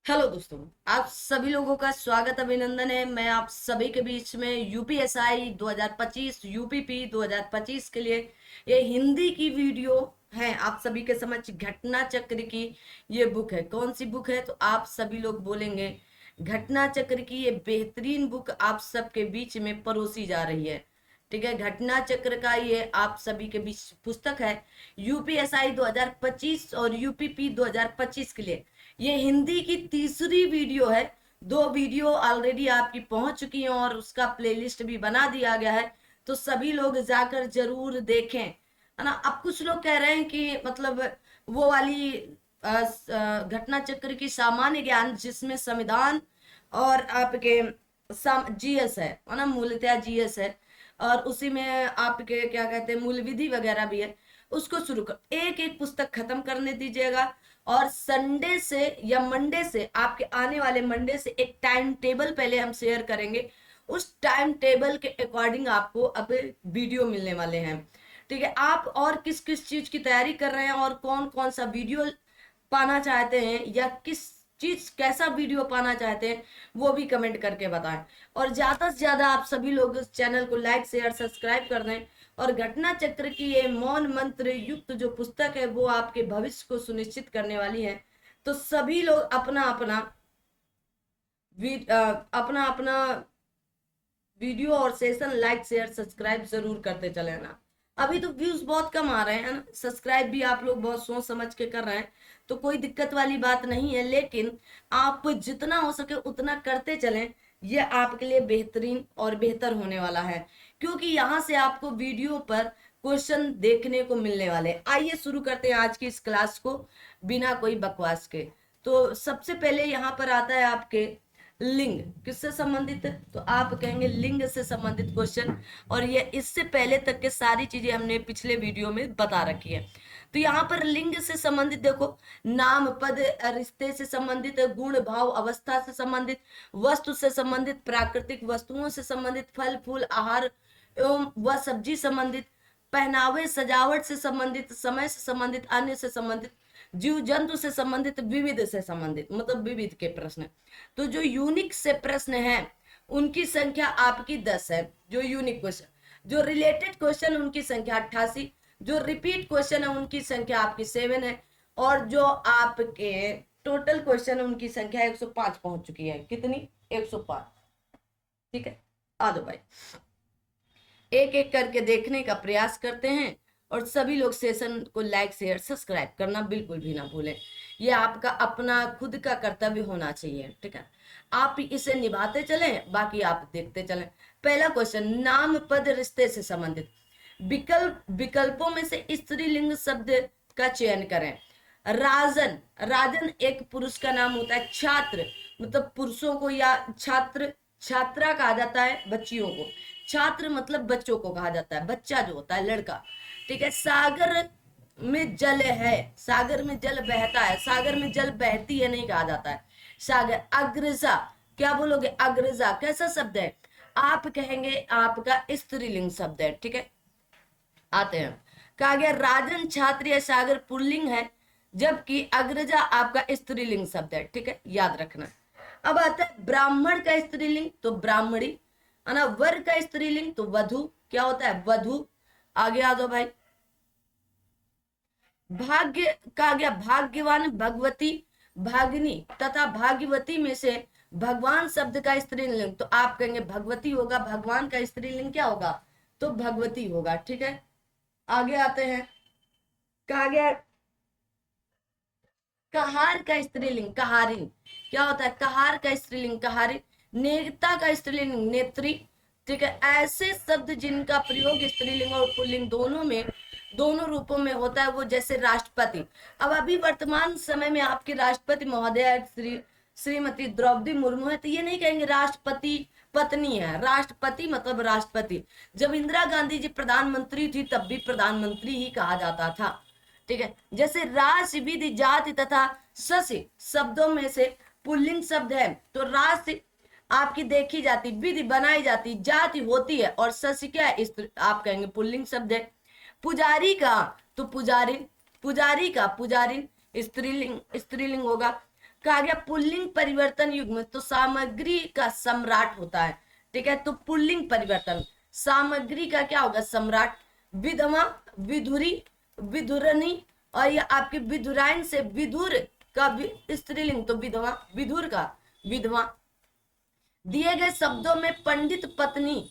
Hello दोस्तों, आप सभी लोगों का स्वागत अभिनंदन है। मैं आप सभी के बीच में यूपीएसआई 2025 यूपीपी 2025 के लिए ये हिंदी की वीडियो है आप सभी के समक्ष। घटना चक्र की ये बुक है। कौन सी बुक है तो आप सभी लोग बोलेंगे घटना चक्र की ये बेहतरीन बुक आप सबके बीच में परोसी जा रही है। ठीक है, घटना चक्र का ये आप सभी के बीच पुस्तक है यूपीएसआई 2025 और यूपीपी 2025 के लिए। ये हिंदी की तीसरी वीडियो है। 2 वीडियो ऑलरेडी आपकी पहुंच चुकी हैं और उसका प्लेलिस्ट भी बना दिया गया है, तो सभी लोग जाकर जरूर देखें, है ना। अब कुछ लोग कह रहे हैं कि मतलब वो वाली घटना चक्र की सामान्य ज्ञान जिसमें संविधान और आपके जीएस है ना, मूलतः जीएस है, और उसी में आपके क्या कहते हैं मूल विधि वगैरह भी है, उसको शुरू कर एक एक पुस्तक खत्म करने दीजिएगा। और संडे से या मंडे से, आपके आने वाले मंडे से एक टाइम टेबल पहले हम शेयर करेंगे। उस टाइम टेबल के अकॉर्डिंग आपको अब वीडियो मिलने वाले हैं। ठीक है, आप और किस किस चीज की तैयारी कर रहे हैं और कौन कौन सा वीडियो पाना चाहते हैं या किस चीज कैसा वीडियो पाना चाहते हैं वो भी कमेंट करके बताएं। और ज्यादा से ज्यादा आप सभी लोग इस चैनल को लाइक शेयर सब्सक्राइब कर दें। और घटना चक्र की ये मौन मंत्र युक्त जो पुस्तक है वो आपके भविष्य को सुनिश्चित करने वाली है। तो सभी लोग अपना अपना अपना अपना वीडियो और सेशन लाइक शेयर सब्सक्राइब जरूर करते चले ना। अभी तो व्यूज बहुत कम आ रहे हैं ना, सब्सक्राइब भी आप लोग बहुत सोच समझ के कर रहे हैं, तो कोई दिक्कत वाली बात नहीं है, लेकिन आप जितना हो सके उतना करते चलें। ये आपके लिए बेहतरीन और बेहतर होने वाला है, क्योंकि यहाँ से आपको वीडियो पर क्वेश्चन देखने को मिलने वाले। आइए शुरू करते हैं आज की इस क्लास को बिना कोई बकवास के। तो सबसे पहले यहाँ पर आता है आपके लिंग किससे संबंधित है, तो आप कहेंगे लिंग से संबंधित क्वेश्चन। और ये इससे पहले तक के सारी चीजें हमने पिछले वीडियो में बता रखी है। तो यहाँ पर लिंग से संबंधित देखो, नाम पद रिश्ते से संबंधित, गुण भाव अवस्था से संबंधित, वस्तु से संबंधित, प्राकृतिक वस्तुओं से संबंधित, फल फूल आहार एवं व सब्जी संबंधित, पहनावे सजावट से संबंधित, समय से संबंधित, अन्य से संबंधित, जीव जंतु से संबंधित, विविध से संबंधित, मतलब विविध के प्रश्न। तो जो यूनिक से प्रश्न है उनकी संख्या आपकी 10 है, जो यूनिक क्वेश्चन। जो रिलेटेड क्वेश्चन उनकी संख्या 88, जो रिपीट क्वेश्चन है उनकी संख्या आपकी 7 है, और जो आपके टोटल क्वेश्चन उनकी संख्या 105 पहुंच चुकी है। कितनी? 105। ठीक है, आ दो भाई, एक एक करके देखने का प्रयास करते हैं। और सभी लोग सेशन को लाइक शेयर सब्सक्राइब करना बिल्कुल भी ना भूलें, ये आपका अपना खुद का कर्तव्य होना चाहिए। ठीक है, आप इसे निभाते चलें, बाकी आप देखते चलें। पहला क्वेश्चन, नाम पद रिश्ते से संबंधित। विकल्पों में से स्त्रीलिंग शब्द का चयन करें। राजन, राजन एक पुरुष का नाम होता है। छात्र मतलब पुरुषों को, या छात्र छात्रा कहा जाता है बच्चियों को। छात्र मतलब बच्चों को कहा जाता है, बच्चा जो होता है लड़का। ठीक है, सागर में जल है, सागर में जल बहता है, सागर में जल बहती है नहीं कहा जाता है। सागर। अग्रजा, क्या बोलोगे? अग्रजा कैसा शब्द है? आप कहेंगे आपका स्त्रीलिंग शब्द है। ठीक है, आते हैं। कहा गया राजन, छात्र या सागर पुल्लिंग है, जबकि अग्रजा आपका स्त्रीलिंग शब्द है। ठीक है, याद रखना। अब आता है ब्राह्मण का स्त्रीलिंग, तो ब्राह्मणी, है ना। वर का स्त्रीलिंग तो वधु, क्या होता है? वधु। आगे आ जाओ भाई। भाग्य का गया भाग्यवान, भगवती, भागिनी तथा भाग्यवती में से भगवान शब्द का स्त्रीलिंग, तो आप कहेंगे भगवती होगा। भगवान का स्त्रीलिंग क्या होगा? तो भगवती होगा। ठीक है, आगे आते हैं। कहा गया कहार का स्त्रीलिंग कहारिन, क्या होता है? कहार का स्त्रीलिंग कहारिन। नेता का स्त्रीलिंग नेत्री। ठीक है, ऐसे शब्द जिनका प्रयोग स्त्रीलिंग और पुल्लिंग दोनों में, दोनों रूपों में होता है, वो जैसे राष्ट्रपति। अब अभी वर्तमान समय में आपके राष्ट्रपति महोदय श्रीमती द्रौपदी मुर्मू है, तो ये नहीं कहेंगे राष्ट्रपति पत्नी है। राष्ट्रपति मतलब राष्ट्रपति। जब इंदिरा गांधी जी प्रधानमंत्री थी तब भी प्रधानमंत्री ही कहा जाता था। ठीक है, जैसे राशि, विधि, जाति तथा शशि शब्दों में से पुल्लिंग शब्द है, तो राशि आपकी देखी जाती, विधि बनाई जाती, जाति होती है, और शशि क्या है? आप कहेंगे पुल्लिंग शब्द है। पुजारी का तो पुजारिन, पुजारी का पुजारिन स्त्रीलिंग होगा। कहा गया पुल्लिंग परिवर्तन युग में तो सामग्री का सम्राट होता है, ठीक है। तो पुल्लिंग परिवर्तन सामग्री का क्या होगा, सम्राट। विधवा, विधुरी, विधुरनी, और ये आपके विधुराइन से विधुर का स्त्रीलिंग तो विधवा, विधुर का विधवा। दिए गए शब्दों में पंडित, पत्नी,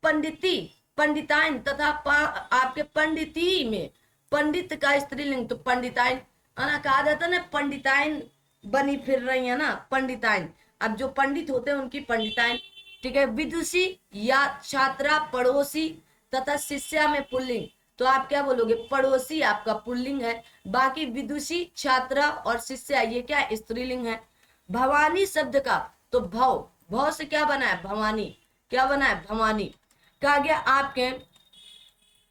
पंडिती, पंडिताइन तथा आपके पंडिती में पंडित का स्त्रीलिंग तो पंडिताइन, है ना। कहा जाता है ना पंडिताइन बनी फिर रही है ना, पंडिताइन। अब जो पंडित होते हैं उनकी पंडिताइन, ठीक है। विदुषी या छात्रा, पड़ोसी तथा शिष्या में पुल्लिंग तो आप क्या बोलोगे, पड़ोसी आपका पुल्लिंग है। बाकी विदुषी, छात्रा और शिष्या ये क्या स्त्रीलिंग है। भवानी शब्द का तो भव, भव से क्या बना है, भवानी, क्या बना है, भवानी। कहा गया आपके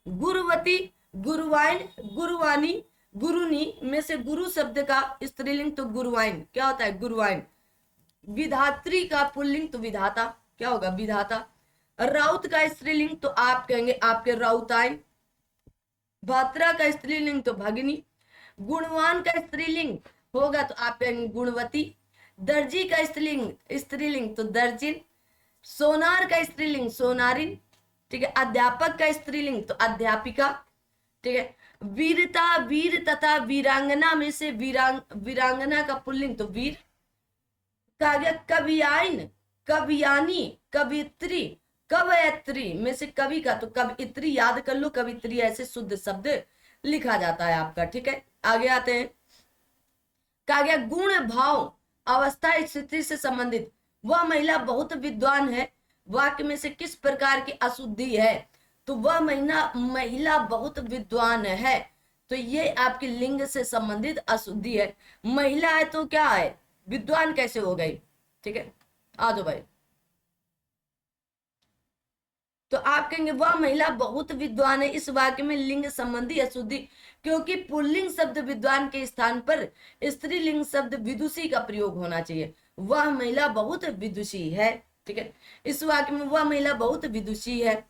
गुरुवती, गुरुवाइन, गुरुवानी, गुरुनी में से गुरु शब्द का स्त्रीलिंग तो गुरुवाइन, क्या होता है, गुरुवाइन। विधात्री का पुल्लिंग तो विधाता, क्या होगा, विधाता। राउत का स्त्रीलिंग तो आप कहेंगे आपके राउताइन। भात्रा का स्त्रीलिंग तो भगिनी। गुणवान का स्त्रीलिंग होगा तो आप कहेंगे गुणवती। दर्जी का स्त्रीलिंग तो दर्जिन। सोनार का स्त्रीलिंग सोनारिन, ठीक है। अध्यापक का स्त्रीलिंग तो अध्यापिका, ठीक है। वीरता, वीर तथा वीरांगना में से वीरांगना का पुल्लिंग तो वीर। कहा गया कवियाइन, कवियानी, कवित्री, कवयत्री में से कवि का तो कवित्री, याद कर लो कवित्री ऐसे शुद्ध शब्द लिखा जाता है आपका, ठीक है। आगे आते हैं। कहा गया गुण, भाव, अवस्था, स्थिति से संबंधित वह महिला बहुत विद्वान है, वाक्य में से किस प्रकार की अशुद्धि है, तो वह महिला बहुत विद्वान है, तो ये आपके लिंग से संबंधित अशुद्धि है। महिला है तो क्या है, विद्वान कैसे हो गई, ठीक है। आ जाओ भाई। तो आप कहेंगे वह महिला बहुत विद्वान है, इस वाक्य में लिंग संबंधी अशुद्धि, क्योंकि पुल्लिंग शब्द विद्वान के स्थान पर स्त्रीलिंग शब्द विदुषी का प्रयोग होना चाहिए। वह महिला बहुत विदुषी है, ठीक है। इस वाक्य में वह महिला बहुत विदुषी है।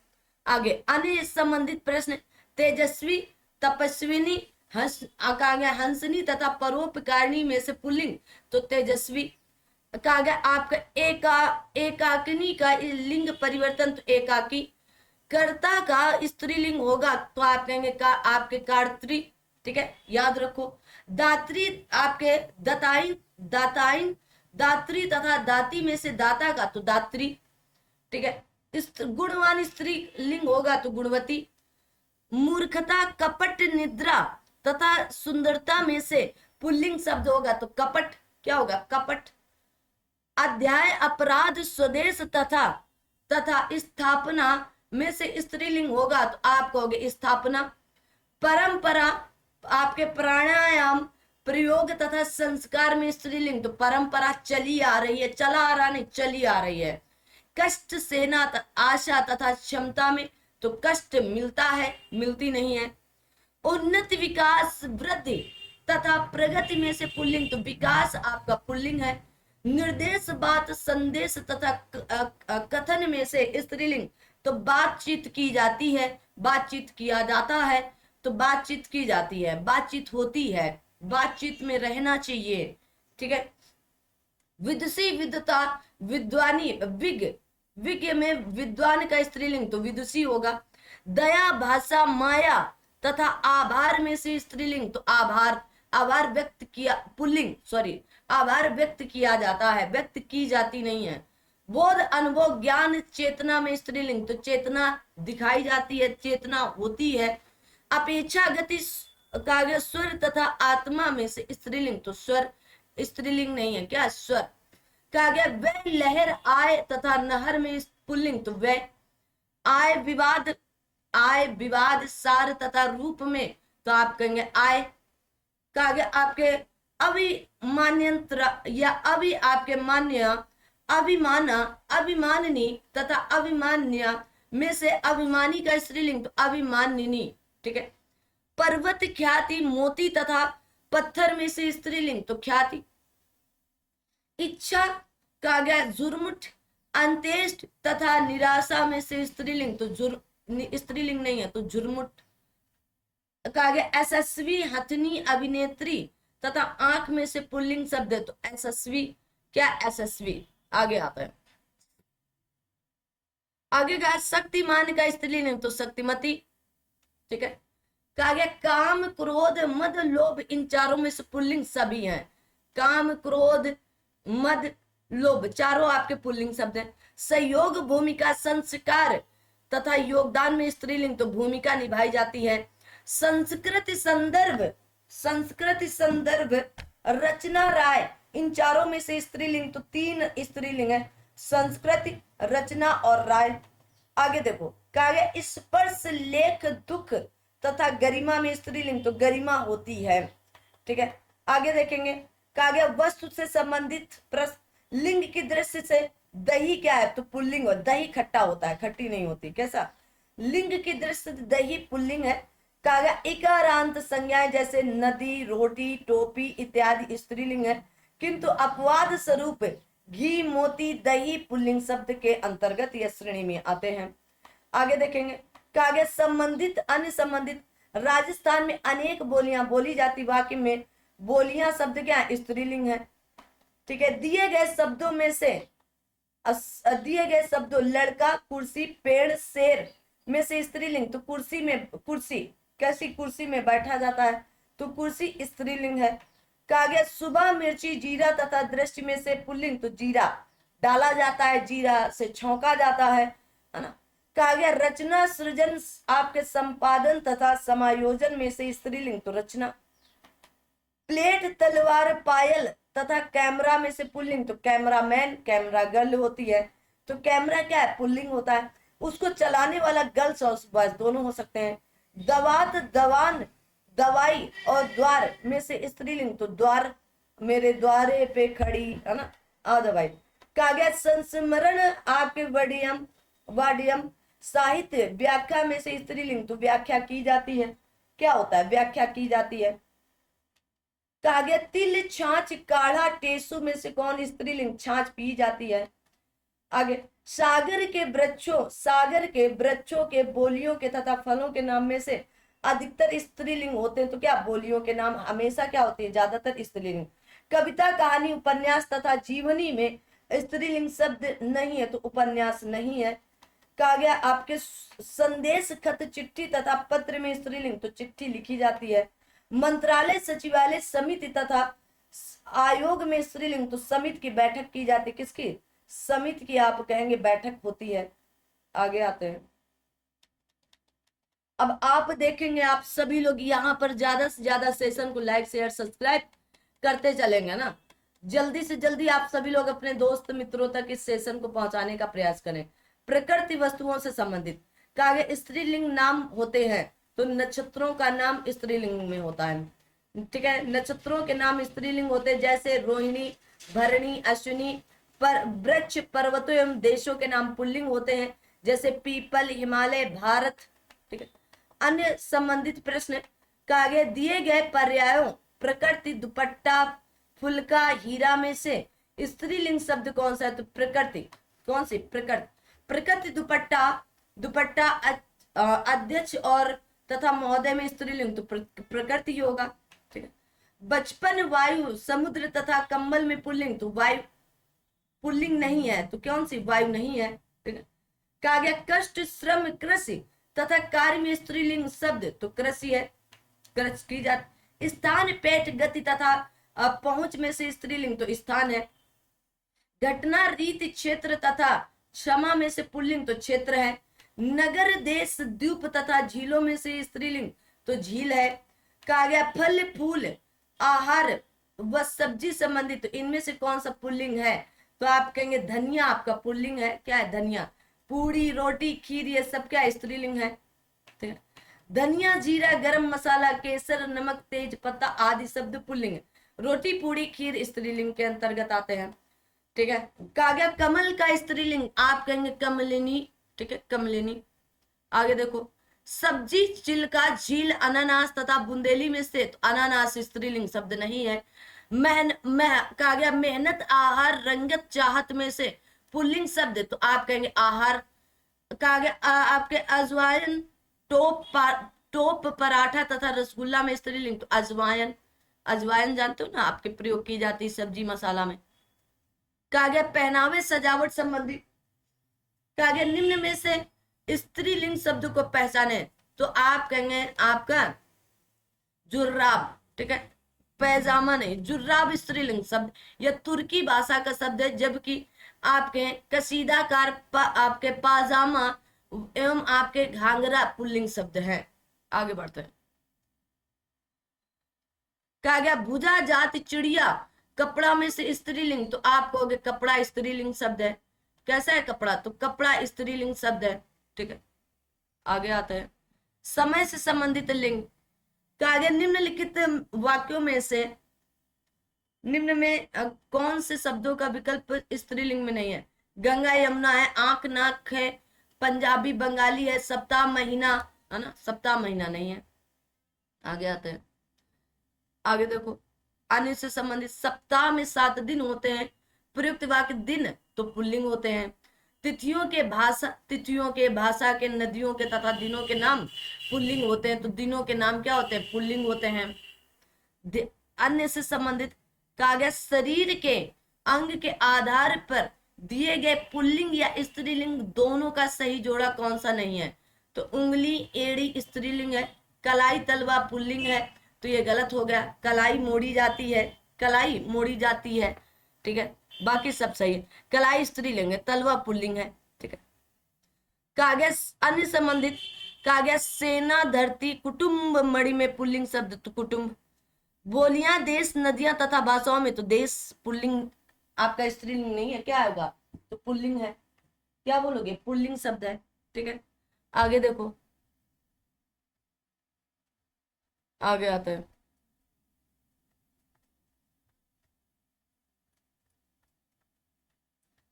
आगे अन्य संबंधित प्रश्न, तेजस्वी, तपस्विनी, हंसनी तथा परोपकारिणी में से पुल्लिंग तो तेजस्वी। कहा गया आपका एकाकिनी का लिंग परिवर्तन तो एकाकी। कर्ता का स्त्रीलिंग होगा तो आप कहेंगे का आपके कार्त्री, ठीक है, याद रखो। दात्री आपके दताइन, दाताइन, दात्री तथा दाती में से दाता का तो दात्री, ठीक है। गुणवान स्त्री लिंग होगा तो गुणवती। मूर्खता, कपट, निद्रा तथा सुंदरता में से पुल्लिंग शब्द होगा तो कपट, क्या होगा, कपट। अध्याय, अपराध, स्वदेश तथा स्थापना में से स्त्रीलिंग होगा तो आप कहोगे स्थापना। परंपरा आपके प्राणायाम, प्रयोग तथा संस्कार में स्त्रीलिंग तो परंपरा, चली आ रही है, चला आ रहा नहीं, चली आ रही है। कष्ट, सेना, आशा तथा क्षमता में तो कष्ट मिलता है, मिलती नहीं है। उन्नति, विकास, वृद्धि तथा प्रगति में से पुल्लिंग तो विकास आपका पुल्लिंग है। निर्देश, बात, संदेश तथा कथन में से स्त्रीलिंग तो बातचीत की जाती है, बातचीत किया जाता है तो बातचीत की जाती है, बातचीत होती है, बातचीत में रहना चाहिए, ठीक है। विदुषी, विद्वता, विद्वानी, विज्ञ में विद्वान का स्त्रीलिंग तो विदुषी होगा। दया, भाषा, माया तथा आभार में से स्त्रीलिंग तो आभार, आभार व्यक्त किया, पुल्लिंग सॉरी, आभार व्यक्त किया जाता है, व्यक्त की जाती नहीं है। बोध, अनुभव, ज्ञान, चेतना में स्त्रीलिंग तो चेतना दिखाई जाती है, चेतना होती है। अपेक्षा, गति, स्वर तथा आत्मा में से स्त्रीलिंग तो स्वर, स्त्रीलिंग नहीं है, क्या स्वर। कहा गया वह, लहर, आय तथा नहर में पुल्लिंग तो वह। आय, विवाद, आय, विवाद, सार तथा रूप में तो आप कहेंगे आय। कहा गया आपके अभिमान्यंत्र या आपके मान्य, अभिमाना, अभिमाननी तथा अभिमान्य में से अभिमानी का स्त्रीलिंग तो अभिमानिनी, ठीक है। पर्वत, ख्याति, मोती तथा पत्थर में से स्त्रीलिंग तो ख्याति। इच्छा, कहा गया जुर्मुठ, अंत्येष्ट तथा निराशा में से स्त्रीलिंग तो स्त्रीलिंग नहीं है तो जुर्मुठ। कहा गया यशस्वी, हथनी, अभिनेत्री तथा आंख में से पुल्लिंग शब्द है तो यशस्वी, क्या यशस्वी। आगे आता है, आगे का शक्तिमान का स्त्रीलिंग है तो शक्तिमती, ठीक है। कहा गया काम क्रोध मद लोभ, इन चारों में से पुल्लिंग सभी हैं। काम क्रोध मद लोभ चारों आपके पुल्लिंग शब्द हैं। सहयोग भूमिका संस्कार तथा योगदान में स्त्रीलिंग तो भूमिका निभाई जाती है। संस्कृति संदर्भ, संस्कृति संदर्भ रचना राय, इन चारों में से स्त्रीलिंग तो 3 स्त्रीलिंग है, संस्कृति रचना और राय। आगे देखो, कहा गया स्पर्श लेख दुख तथा गरिमा में स्त्रीलिंग तो गरिमा होती है, ठीक है। आगे देखेंगे, कहा गया वस्तु से संबंधित प्रश्न, लिंग की दृष्टि से दही क्या है तो पुल्लिंग, हो दही खट्टा होता है, खट्टी नहीं होती, कैसा। लिंग की दृष्टि से दही पुल्लिंग है। कहा गया इकारांत संज्ञाएं जैसे नदी रोटी टोपी इत्यादि स्त्रीलिंग है, किंतु अपवाद स्वरूप घी मोती दही पुल्लिंग शब्द के अंतर्गत यह श्रेणी में आते हैं। आगे देखेंगे, कहा गया संबंधित अन्य संबंधित, राजस्थान में अनेक बोलियां बोली जाती, वाक्य में बोलियां शब्द क्या है स्त्रीलिंग है, ठीक है। दिए गए शब्दों में से दिए गए शब्दों लड़का कुर्सी पेड़ शेर में से स्त्रीलिंग तो कुर्सी में, कुर्सी कैसी कुर्सी में बैठा जाता है तो कुर्सी स्त्रीलिंग है। कहा गया सुबह मिर्ची जीरा तथा दृष्टि में से पुल्लिंग तो जीरा डाला जाता है, जीरा से छौंका जाता है ना। कहा गया रचना सृजन आपके संपादन तथा समायोजन में से स्त्रीलिंग तो रचना। प्लेट तलवार पायल तथा कैमरा में से पुल्लिंग तो कैमरामैन, कैमरा गर्ल होती है तो कैमरा क्या है पुल्लिंग होता है, उसको चलाने वाला गर्ल्स और बॉयज दोनों हो सकते हैं। दवात दवान दवाई और द्वार में से स्त्रीलिंग तो द्वार, मेरे द्वारे पे खड़ी है ना आ दवाई। कहा गया संस्मरण आपके वाडियम, वाडियम साहित्य व्याख्या में से स्त्रीलिंग तो व्याख्या की जाती है, क्या होता है व्याख्या की जाती है। कहा गया तिल छाछ काढ़ा टेसु में से कौन स्त्रीलिंग छाछ पी जाती है। आगे सागर के वृक्षों, सागर के वृक्षों के बोलियों के तथा फलों के नाम में से अधिकतर स्त्रीलिंग होते हैं तो क्या बोलियों के नाम हमेशा क्या होती है ज्यादातर स्त्रीलिंग। कविता कहानी उपन्यास तथा जीवनी में स्त्रीलिंग शब्द नहीं है तो उपन्यास नहीं है। कहा गया आपके संदेश खत चिट्ठी तथा पत्र में स्त्रीलिंग तो चिट्ठी लिखी जाती है। मंत्रालय सचिवालय समिति तथा आयोग में स्त्रीलिंग तो समिति की बैठक की जाती, किसकी समिति की आप कहेंगे बैठक होती है। आगे आते हैं, अब आप देखेंगे आप सभी लोग यहाँ पर ज्यादा से ज्यादा सेशन को लाइक शेयर सब्सक्राइब करते चलेंगे ना, जल्दी से जल्दी आप सभी लोग अपने दोस्त मित्रों तक इस सेशन को पहुंचाने का प्रयास करें। प्रकृति वस्तुओं से संबंधित कहा गया स्त्रीलिंग नाम होते हैं तो नक्षत्रों का नाम स्त्रीलिंग में होता है, ठीक है। नक्षत्रों के नाम स्त्रीलिंग होते हैं जैसे रोहिणी भरणी अश्विनी। पर वृक्ष पर्वतों एवं देशों के नाम पुल्लिंग होते हैं जैसे पीपल हिमालय भारत, ठीक है। अन्य संबंधित प्रश्न कहा गया दिए गए पर्यायों प्रकृति दुपट्टा फुलका हीरा में से स्त्रीलिंग शब्द कौन सा है तो प्रकृति, कौन सी प्रकृति। प्रकृति दुपट्टा, दुपट्टा अध्यक्ष और तथा महोदय में स्त्रीलिंग तो प्रकृति होगा, ठीक है। बचपन वायु समुद्र तथा कंबल में पुल्लिंग तो वायु पुल्लिंग नहीं है तो कौन सी वायु नहीं है, ठीक है। कहा गया कष्ट श्रम कृषि तथा कार्य में स्त्रीलिंग शब्द तो कृषि है, कृषि की जाती। स्थान पेट गति तथा पहुंच में से स्त्रीलिंग तो स्थान है। घटना रीति क्षेत्र तथा क्षमा में से पुल्लिंग तो क्षेत्र है। नगर देश द्वीप तथा झीलों में से स्त्रीलिंग तो झील है। कहा गया फल फूल आहार व सब्जी संबंधित तो इनमें से कौन सा पुल्लिंग है तो आप कहेंगे धनिया आपका पुल्लिंग है, क्या है धनिया। पूड़ी रोटी खीर ये सब क्या स्त्रीलिंग है, ठीक है। धनिया जीरा गरम मसाला केसर नमक तेज पत्ता आदि शब्द पुल्लिंग है। रोटी पूड़ी खीर स्त्रीलिंग के अंतर्गत आते हैं, ठीक है। कहा गया कमल का स्त्रीलिंग आप कहेंगे कमलिनी, ठीक है कमलिनी। आगे देखो सब्जी चिल्का झील अनानास तथा बुंदेली में से तो अनानास स्त्रीलिंग शब्द नहीं है। कहा गया मेहनत आहार रंगत चाहत में से पुल्लिंग शब्द तो आप कहेंगे आहार। कहा गया आपके अजवायन टोप पराठा तथा रसगुल्ला में स्त्रीलिंग तो अजवायन। अजवाइन जानते हो ना, आपके प्रयोग की जाती है सब्जी मसाला में। कहा गया पहनावे सजावट संबंधी। कहा गया निम्न में से स्त्रीलिंग शब्द को पहचाने, तो आप कहेंगे आपका जुर्राब, ठीक है, पैजामा नहीं, जुर्राब स्त्रीलिंग शब्द। यह तुर्की भाषा का शब्द है, जबकि आपके कसीदाकार आपके पाजामा एवं आपके घाघरा पुल्लिंग शब्द है। आगे बढ़ते हैं। कहा गया भुजा जाति चिड़िया कपड़ा में से स्त्रीलिंग, तो आप कहोगे कपड़ा स्त्रीलिंग शब्द है। कैसा है कपड़ा, तो कपड़ा स्त्रीलिंग शब्द है, ठीक है। आगे आते हैं समय से संबंधित लिंग। कहा गया निम्नलिखित वाक्यों में से निम्न में कौन से शब्दों का विकल्प स्त्रीलिंग में नहीं है। गंगा यमुना है, आंख नाक है, पंजाबी बंगाली है, सप्ताह महीना है ना, सप्ताह महीना नहीं है। आगे आते हैं। आगे देखो अन्य से संबंधित, सप्ताह में 7 दिन होते हैं, प्रयुक्त वाक्य दिन तो पुल्लिंग होते हैं। तिथियों के भाषा के नदियों के तथा दिनों के नाम पुल्लिंग होते हैं, तो दिनों के नाम क्या होते हैं, पुल्लिंग होते हैं। अन्य से संबंधित कहा गया शरीर के अंग के आधार पर दिए गए पुल्लिंग या स्त्रीलिंग दोनों का सही जोड़ा कौन सा नहीं है, तो उंगली एड़ी स्त्रीलिंग है, कलाई तलवा पुल्लिंग है, तो ये गलत हो गया। कलाई मोड़ी जाती है, कलाई मोड़ी जाती है, ठीक है, बाकी सब सही है। कलाई स्त्रीलिंग है, तलवा पुल्लिंग है, ठीक है। कहा गया अन्य संबंधित, कहा गया सेना धरती कुटुंब मणि में पुल्लिंग शब्द तो कुटुंब। बोलियां देश नदियां तथा भाषाओं में, तो देश पुल्लिंग आपका स्त्रीलिंग नहीं है, क्या होगा, तो पुल्लिंग है। क्या बोलोगे, पुल्लिंग शब्द है, ठीक है। आगे देखो, आगे आते हैं।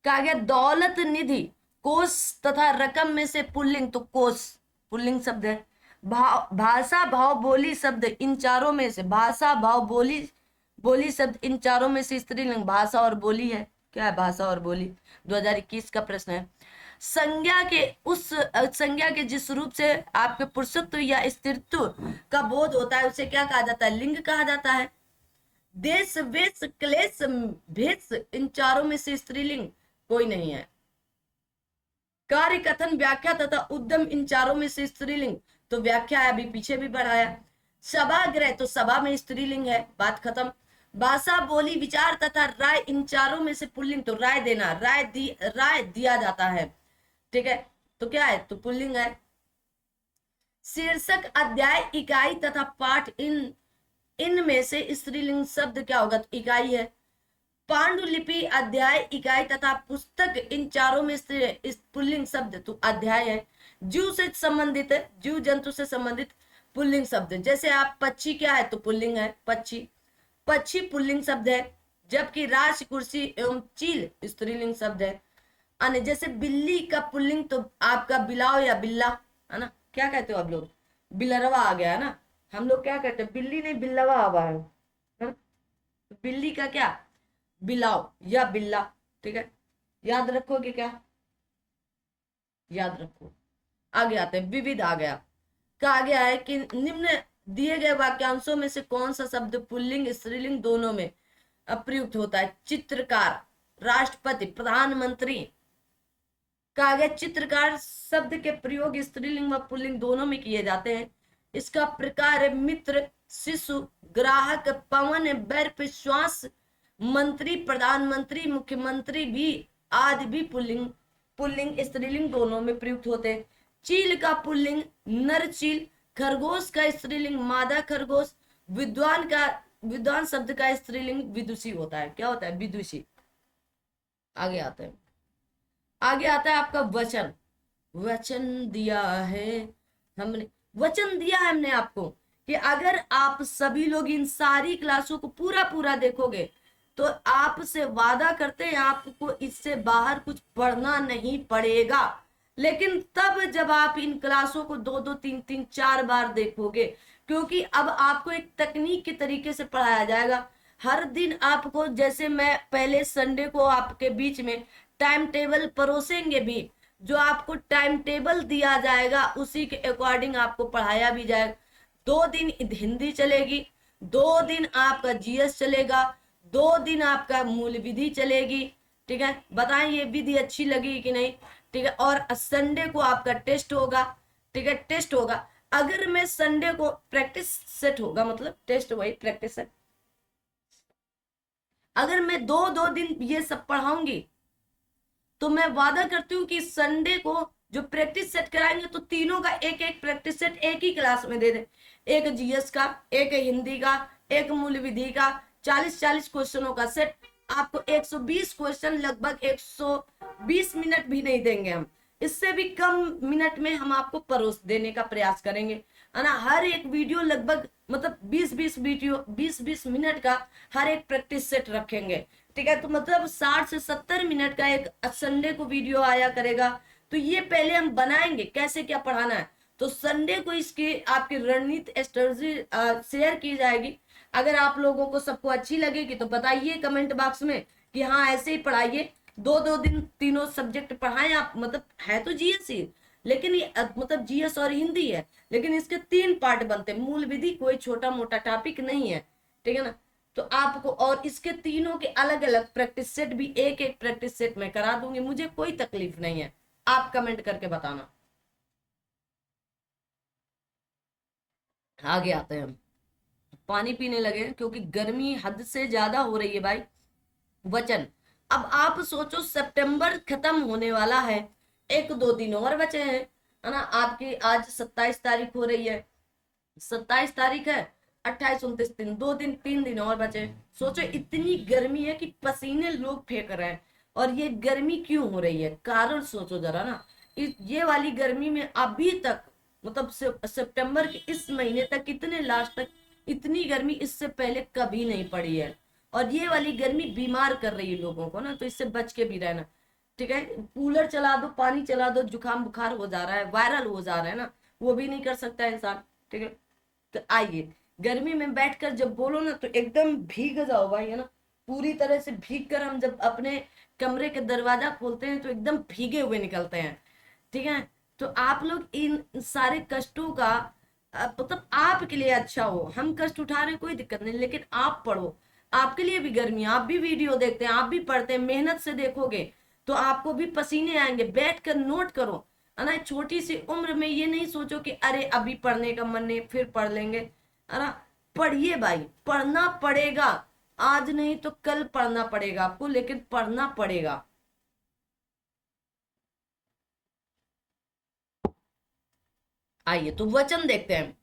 कहा गया दौलत निधि कोष तथा रकम में से पुल्लिंग, तो कोष पुल्लिंग शब्द है। भाषा भाव बोली शब्द इन चारों में से, भाषा भाव बोली बोली शब्द इन चारों में से स्त्रीलिंग भाषा और बोली है। क्या है, भाषा और बोली, 2021 का प्रश्न है। संज्ञा के जिस रूप से आपके पुरुषत्व या स्त्रीत्व का बोध होता है उसे क्या कहा जाता है, लिंग कहा जाता है। देश वेश क्लेश भेष इन चारों में से स्त्रीलिंग कोई नहीं है। कार्य कथन व्याख्या तथा उद्यम इन चारों में से स्त्रीलिंग, तो व्याख्या है, अभी पीछे भी बढ़ाया। सभागृह, तो सभा में स्त्रीलिंग है, बात खत्म। भाषा बोली विचार तथा राय इन चारों में से पुल्लिंग, तो राय देना, राय दिया जाता है, ठीक है, तो क्या है, तो पुल्लिंग है। शीर्षक अध्याय इकाई तथा पाठ इनमें से स्त्रीलिंग शब्द क्या होगा, तो इकाई है। पांडुलिपि अध्याय इकाई तथा पुस्तक इन चारों में से पुल्लिंग शब्द तो अध्याय है। जीव से संबंधित है, जीव जंतु से संबंधित पुल्लिंग शब्द, जैसे आप पक्षी क्या है, तो पुल्लिंग है, पक्षी पक्षी पुल्लिंग शब्द है, जबकि राज कुर्सी एवं चील स्त्रीलिंग शब्द है। अन्य जैसे बिल्ली का पुल्लिंग तो आपका बिलाव या बिल्ला है ना, क्या कहते हो आप लोग, बिलरवा आ गया है ना, हम लोग क्या कहते हैं, बिल्ली नहीं बिल्लवा आवा है ना? बिल्ली का क्या, बिलाव या बिल्ला, ठीक है, याद रखोगे क्या, याद रखो। आगे आते हैं, विविध आ गया। कहा गया है कि निम्न दिए गए वाक्यांशों में से कौन सा शब्द पुल्लिंग स्त्रीलिंग दोनों में प्रयुक्त होता है। चित्रकार, राष्ट्रपति, प्रधानमंत्री। कहा गया चित्रकार शब्द के प्रयोग स्त्रीलिंग व पुल्लिंग दोनों में किए जाते हैं। इसका प्रकार है मित्र, शिशु, ग्राहक, पवन, बैर, विश्वास, मंत्री, प्रधानमंत्री, मुख्यमंत्री भी आदि भी पुल्लिंग स्त्रीलिंग दोनों में प्रयुक्त होते हैं। चील का पुल्लिंग नर चील, खरगोश का स्त्रीलिंग मादा खरगोश, विद्वान शब्द का स्त्रीलिंग विदुषी होता है। क्या होता है, विदुषी। आगे आते हैं, आगे आता है आपका वचन। वचन दिया है हमने, वचन दिया है हमने आपको कि अगर आप सभी लोग इन सारी क्लासों को पूरा देखोगे तो आपसे वादा करते हैं आपको इससे बाहर कुछ पढ़ना नहीं पड़ेगा। लेकिन तब जब आप इन क्लासों को 2-2, 3-3, 4 बार देखोगे, क्योंकि अब आपको एक तकनीक के तरीके से पढ़ाया जाएगा। हर दिन आपको, जैसे मैं पहले संडे को आपके बीच में टाइम टेबल परोसेंगे भी, जो आपको टाइम टेबल दिया जाएगा उसी के अकॉर्डिंग आपको पढ़ाया भी जाएगा। 2 दिन हिंदी चलेगी, 2 दिन आपका जीएस चलेगा, 2 दिन आपका मूल विधि चलेगी। ठीक है, बताएं ये विधि अच्छी लगी कि नहीं। ठीक है, और संडे को आपका टेस्ट होगा। ठीक है, टेस्ट होगा। अगर मैं संडे को प्रैक्टिस सेट होगा, मतलब टेस्ट वही प्रैक्टिस सेट, अगर मैं 2-2 दिन ये सब पढ़ाऊंगी तो मैं वादा करती हूँ कि संडे को जो प्रैक्टिस सेट कराएंगे तो तीनों का एक एक प्रैक्टिस सेट एक ही क्लास में दे दे। एक जीएस का, एक हिंदी का, एक मूल विधि का, 40-40 क्वेश्चनों का सेट। आपको 120 क्वेश्चन, लगभग 120 मिनट भी नहीं देंगे हम, इससे भी कम मिनट में हम आपको परोस देने का प्रयास करेंगे, है ना। हर एक वीडियो लगभग मतलब 20-20 वीडियो, 20-20 मिनट का हर एक प्रैक्टिस सेट रखेंगे। ठीक है, तो मतलब 60 से 70 मिनट का एक संडे को वीडियो आया करेगा। तो ये पहले हम बनाएंगे कैसे क्या पढ़ाना है, तो संडे को इसकी आपकी रणनीति स्ट्रेटजी शेयर की जाएगी। अगर आप लोगों को सबको अच्छी लगेगी तो बताइए कमेंट बॉक्स में कि हाँ ऐसे ही पढ़ाइए, 2-2 दिन तीनों सब्जेक्ट पढ़ाएं आप। मतलब है तो जीएस ही, लेकिन ये मतलब जीएस और हिंदी है, लेकिन इसके 3 पार्ट बनते हैं। मूल विधि कोई छोटा मोटा टॉपिक नहीं है, ठीक है ना। तो आपको और इसके तीनों के अलग अलग प्रैक्टिस सेट भी एक एक प्रैक्टिस सेट में करा दूंगी, मुझे कोई तकलीफ नहीं है। आप कमेंट करके बताना। आगे आते हैं हम, पानी पीने लगे हैं क्योंकि गर्मी हद से ज्यादा हो रही है भाई। वचन, अब आप सोचो सितंबर खत्म होने वाला है, 1-2 दिन और बचे हैं, है ना। आपकी आज 27 तारीख हो रही है, 27 तारीख है, 28-29 दिन, 2 दिन 3 दिन और बचे। सोचो इतनी गर्मी है कि पसीने लोग फेंक रहे हैं। और ये गर्मी क्यों हो रही है, कारण सोचो जरा ना। ये वाली गर्मी में अभी तक मतलब सितंबर के इस महीने तक, कितने लास्ट तक इतनी गर्मी इससे पहले कभी नहीं पड़ी है। और ये वाली गर्मी बीमार कर रही है लोगों को ना, तो इससे बच के भी रहना। ठीक है, कूलर चला दो, पानी चला दो, जुकाम बुखार हो जा रहा है, वायरल हो जा रहा है ना, वो भी नहीं कर सकता इंसान। ठीक है, तो आइए गर्मी में बैठकर जब बोलो ना तो एकदम भीग जाओ भाई, है ना। पूरी तरह से भीग कर हम जब अपने कमरे के दरवाजा खोलते हैं तो एकदम भीगे हुए निकलते हैं। ठीक है, तो आप लोग इन सारे कष्टों का मतलब आपके लिए अच्छा हो, हम कष्ट उठा रहे हैं कोई दिक्कत नहीं, लेकिन आप पढ़ो, आपके लिए भी गर्मी, आप भी वीडियो देखते हैं, आप भी पढ़ते हैं, मेहनत से देखोगे तो आपको भी पसीने आएंगे। बैठ कर नोट करो, है ना। छोटी सी उम्र में ये नहीं सोचो कि अरे अभी पढ़ने का मन नहीं फिर पढ़ लेंगे, है ना। पढ़िए भाई, पढ़ना पड़ेगा, आज नहीं तो कल पढ़ना पड़ेगा आपको, लेकिन पढ़ना पड़ेगा। आइए तो वचन देखते हैं।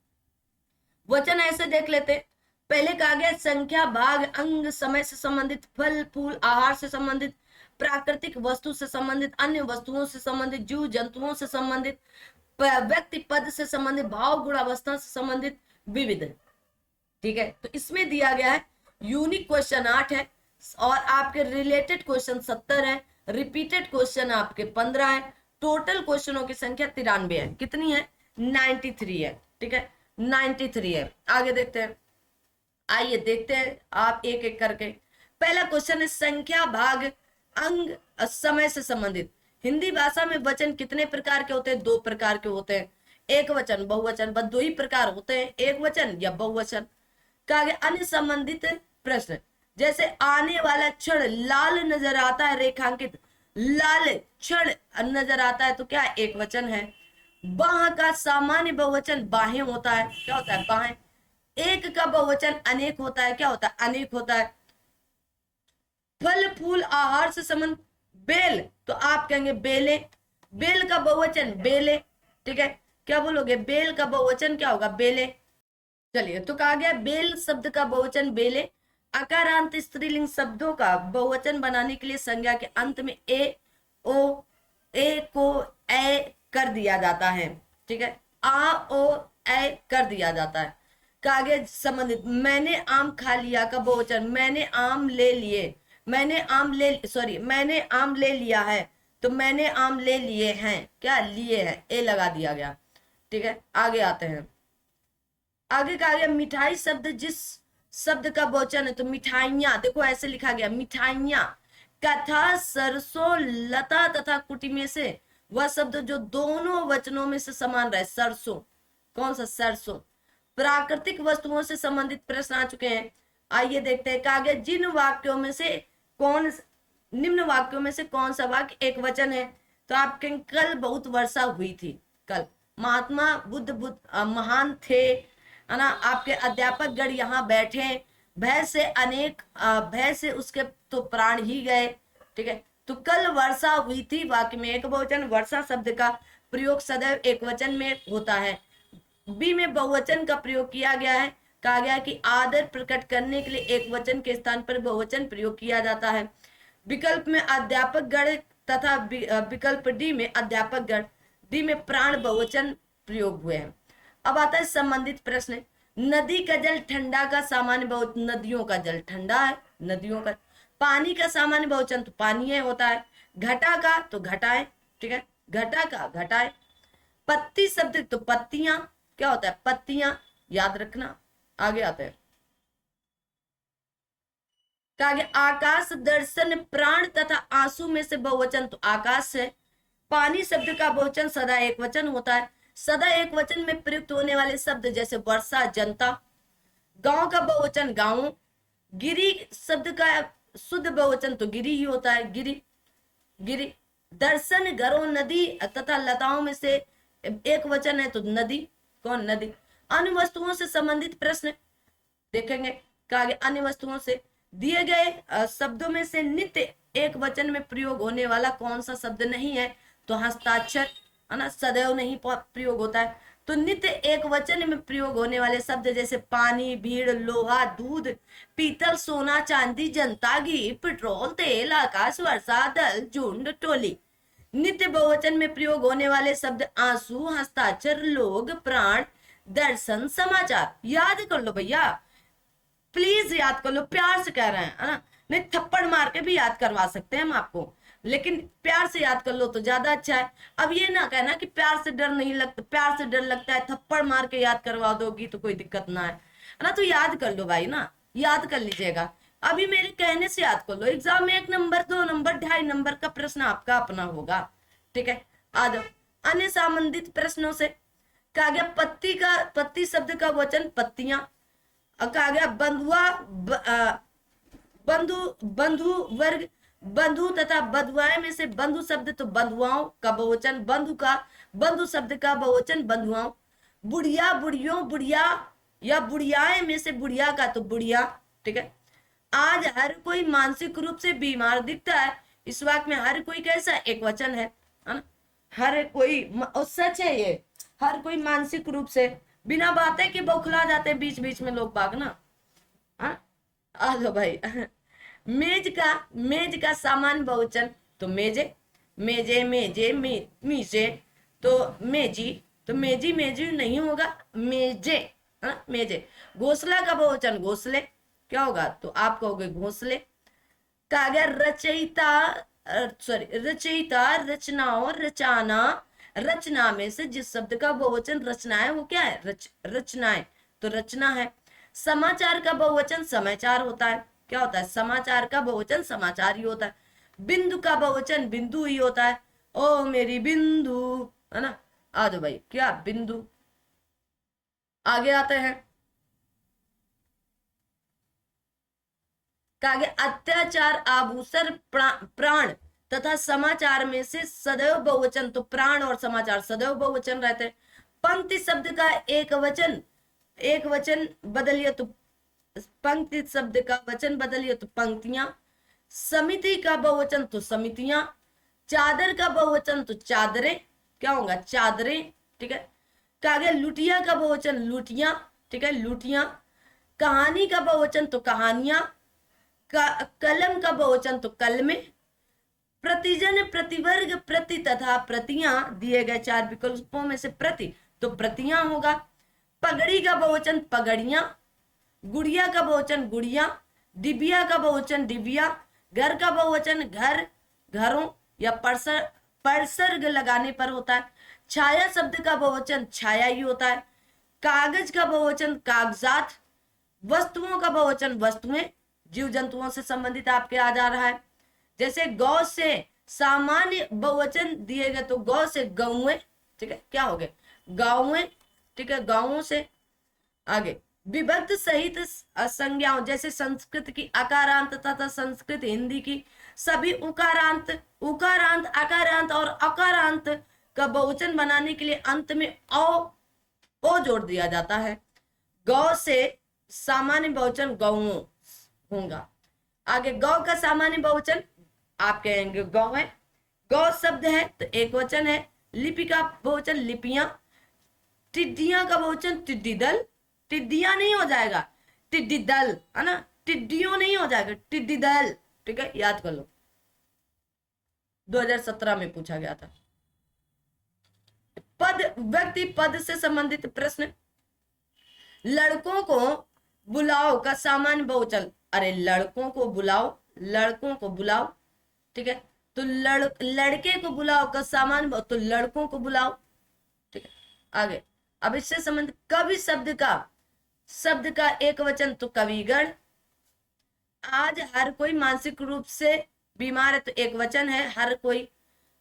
वचन ऐसे देख लेते हैं। पहले कहा गया संख्या, भाग, अंग, समय से संबंधित, फल फूल आहार से संबंधित, प्राकृतिक वस्तु से संबंधित, अन्य वस्तुओं से संबंधित, जीव जंतुओं से संबंधित, व्यक्ति पद से संबंधित, भाव गुणावस्था से संबंधित, विविध। ठीक है, तो इसमें दिया गया है यूनिक क्वेश्चन 8 है, और आपके रिलेटेड क्वेश्चन 70 है, रिपीटेड क्वेश्चन आपके 15 है, टोटल क्वेश्चनों की संख्या 93 है। कितनी है, 93 है। ठीक है, 93 है। आगे देखते हैं, आइए देखते हैं आप एक एक करके। पहला क्वेश्चन है संख्या, भाग, अंग, समय से संबंधित। हिंदी भाषा में वचन कितने प्रकार के होते हैं, 2 प्रकार के होते हैं, एक वचन बहुवचन, बस 2 ही प्रकार होते हैं, एक वचन या बहुवचन। कहा गया अन्य संबंधित प्रश्न, जैसे आने वाला क्षण लाल नजर आता है रेखांकित, लाल क्षण नजर आता है तो क्या एक वचन है। बाह का सामान्य बहुवचन बाहें होता है, क्या होता है, बाहें। एक का बहुवचन अनेक होता है, क्या होता है, अनेक होता है। फल फूल आहार से संबंध, बेल तो आप कहेंगे बेले, बेल का बहुवचन बेले। ठीक है, क्या बोलोगे, बेल का बहुवचन क्या होगा, बेले। चलिए, तो कहा गया बेल शब्द का बहुवचन बेले। अकारांत स्त्रीलिंग शब्दों का बहुवचन बनाने के लिए संज्ञा के अंत में ए, ओ, ए को ए कर दिया जाता है। ठीक है, आ ओ ए कर दिया जाता है। कहा गया संबंधित, मैंने आम खा लिया का बहुवचन, मैंने आम ले लिए, मैंने आम ले सॉरी मैंने आम ले लिया है, तो मैंने आम ले लिए हैं, क्या लिए हैं, ए लगा दिया गया। ठीक है, आगे आते हैं। आगे कहा गया मिठाई शब्द जिस शब्द का बहुवचन है, तो मिठाइयां, देखो ऐसे लिखा गया मिठाइयां। कथा, सरसों, लता तथा कुटी में से वह शब्द जो दोनों वचनों में से समान रहे, सरसों, कौन सा, सरसों। प्राकृतिक वस्तुओं से संबंधित प्रश्न आ चुके हैं। आइए देखते हैं। कहा गया जिन वाक्यों में से कौन निम्न वाक्यों में से कौन सा वाक्य एक वचन है। तो आपके कल बहुत वर्षा हुई थी। कल महात्मा बुद्ध महान थे, है ना। आपके अध्यापक गण यहाँ बैठे, भय से उसके तो प्राण ही गए। ठीक है, तो कल वर्षा हुई थी वाक्य में एक बहुवचन। वर्षा शब्द का प्रयोग सदैव एक वचन में होता है। बी में बहुवचन का प्रयोग किया गया है। कहा गया कि आदर प्रकट करने के लिए एक वचन के स्थान पर बहुवचन प्रयोग किया जाता है। विकल्प में अध्यापक गण तथा विकल्प डी में अध्यापक गण, डी में प्राण बहुवचन प्रयोग हुए हैं। अब आता है संबंधित प्रश्न। नदी का जल ठंडा का सामान्य बहुवचन, नदियों का जल ठंडा है, नदियों का। पानी का सामान्य बहुवचन तो पानी है होता है। घटा का तो घटाए, ठीक है, घटा का घटाए। पत्ती शब्द तो पत्तियां, क्या होता है, पत्तियां, याद रखना। आगे आते हैं। कहा गया आकाश दर्शन प्राण तथा आंसू में से बहुवचन तो आकाश है। पानी शब्द का बहुवचन सदा एक वचन होता है। सदा एक वचन में प्रयुक्त होने वाले शब्द जैसे वर्षा, जनता। गांव का बहुवचन गांव। गिरी शब्द का शुद्ध बहुवचन तो गिरी ही होता है, गिरी, गिरी। दर्शन घरों, नदी तथा लताओं में से एक वचन है तो नदी, कौन, नदी। अन्य वस्तुओं से संबंधित प्रश्न देखेंगे। कहा गया अन्य वस्तुओं से दिए गए शब्दों में से नित्य एक वचन में प्रयोग होने वाला कौन सा शब्द नहीं है। तो हस्ताक्षर, है ना, सदैव नहीं प्रयोग होता है। तो नित्य एक वचन में प्रयोग होने वाले शब्द जैसे पानी, भीड़, लोहा, दूध, पीतल, सोना, चांदी, जनता, घी, पेट्रोल, तेल, आकाश, वर्षा, दल, झुंड, टोली। नित्य बहुवचन में प्रयोग होने वाले शब्द आंसू, हस्ताक्षर, लोग, प्राण, दर्शन, समाचार। याद कर लो भैया, प्लीज याद कर लो, प्यार से कह रहे हैं, है ना। नहीं थप्पड़ मार के भी याद करवा सकते हैं हम आपको, लेकिन प्यार से याद कर लो तो ज्यादा अच्छा है। अब ये ना कहना कि प्यार से डर नहीं लगता, प्यार से डर लगता है, थप्पड़ मार के याद करवा दोगी तो कोई दिक्कत ना है ना। तो याद कर लो भाई ना, याद कर लीजिएगा। अभी मेरे कहने से याद कर लो। एग्जाम में 1 नंबर 2 नंबर 2.5 नंबर का प्रश्न आपका अपना होगा, ठीक है। आ जाओ अन्य संबंधित प्रश्नों से। कहा गया पत्ती शब्द का वचन पत्तियां। कहा गया बंधु, बंधु वर्ग, बंधु तथा बंधुआएं में से बंधु शब्द तो बंधुआओं का बहुवचन। बंधु शब्द का बहुवचन बंधुआओं। बुढ़िया, बुढ़ियों, बुढ़िया या बुढ़ियाएं में से बुढ़िया का तो बुढ़िया, ठीक है। आज हर कोई मानसिक रूप से बीमार दिखता है। इस वाक्य में हर कोई कैसा एक वचन है ना। हर कोई, और सच है ये, हर कोई मानसिक रूप से, बिना बातें के बौखला जाते बीच बीच में लोग भागना। आ लो भाई। मेज का सामान्य बहुवचन तो मेजे, मेजे, मेजे, मीजे, तो मेजी, तो मेजी, मेजी नहीं होगा, मेजे, मेजे। घोंसला का बहुवचन घोंसले, क्या होगा, तो आप कहोगे घोंसले। कहा गया रचयिता, रचनाओं, रचाना। रचना में से जिस शब्द का बहुवचन रचना है वो क्या है, रचनाएं, तो रचना है। समाचार का बहुवचन समाचार होता है, क्या होता है, समाचार का बहुवचन समाचार ही होता है। बिंदु का बहुवचन बिंदु ही होता है। ओ मेरी बिंदु, है ना। आ जाओ भाई, क्या बिंदु। आगे आते हैं। कहा गया अत्याचार, आभूषण, प्राण तथा समाचार में से सदैव बहुवचन तो प्राण और समाचार सदैव बहुवचन रहते हैं। पंक्ति शब्द का एक वचन बदलिए तो पंक्ति शब्द का वचन बदलिए तो पंक्तियां। समिति का बहुवचन तो समितियां। चादर का बहुवचन तो चादरें, क्या होगा, चादरें, ठीक है। कहा गया लुटिया का बहुवचन लुटियां, ठीक है, लुटियां। कहानी का बहुवचन तो कहानियां। कलम का बहुवचन तो कलमें। प्रतिजन, प्रतिवर्ग, प्रति तथा प्रतियां, दिए गए 4 विकल्पों में से प्रति तो प्रतियां होगा। पगड़ी का बहुवचन पगड़ियां। गुड़िया का बहुवचन गुड़िया। डिबिया का बहुवचन डिबिया। घर का बहुवचन घर, घरों या परसर्ग लगाने पर होता है। छाया शब्द का बहुवचन छाया ही होता है। कागज का बहुवचन कागजात। वस्तुओं का बहुवचन वस्तुएं, जीव जंतुओं से संबंधित आपके आ जा रहा है। जैसे गौ से सामान्य बहुवचन दिए गए तो गौ से गौएं, ठीक है, क्या हो गए, गाँवें, ठीक है, गाँवों से। आगे विभक्त सहित संज्ञाओं जैसे संस्कृत की अकारांत तथा संस्कृत हिंदी की सभी उकारांत उकारांत आकारांत और अकारांत का बहुवचन बनाने के लिए अंत में ओ जोड़ दिया जाता है। गौ से सामान्य बहुवचन गौओं होगा। आगे गौ का सामान्य बहुवचन आप कहेंगे गौ है, गौ शब्द है तो एक वचन है। लिपि का बहुवचन लिपियां। टिड्डियां का बहुवचन टिड्डी दल, टिड्डियां नहीं हो जाएगा टिड्डी दल, है ना, टिड्डियों नहीं हो जाएगा टिड्डी दल। ठीक है, याद कर लो, 2017 में पूछा गया था। पद व्यक्ति पद से संबंधित प्रश्न। लड़कों को बुलाओ का सामान्य बहुवचन, अरे लड़कों को बुलाओ, लड़कों को बुलाओ। ठीक है, तो लड़के को बुलाओ का सामान्य तो लड़कों को बुलाओ। ठीक है, आगे अब इससे संबंध कवि शब्द का एक वचन तो कविगण। आज हर कोई मानसिक रूप से बीमार है तो एक वचन है हर कोई।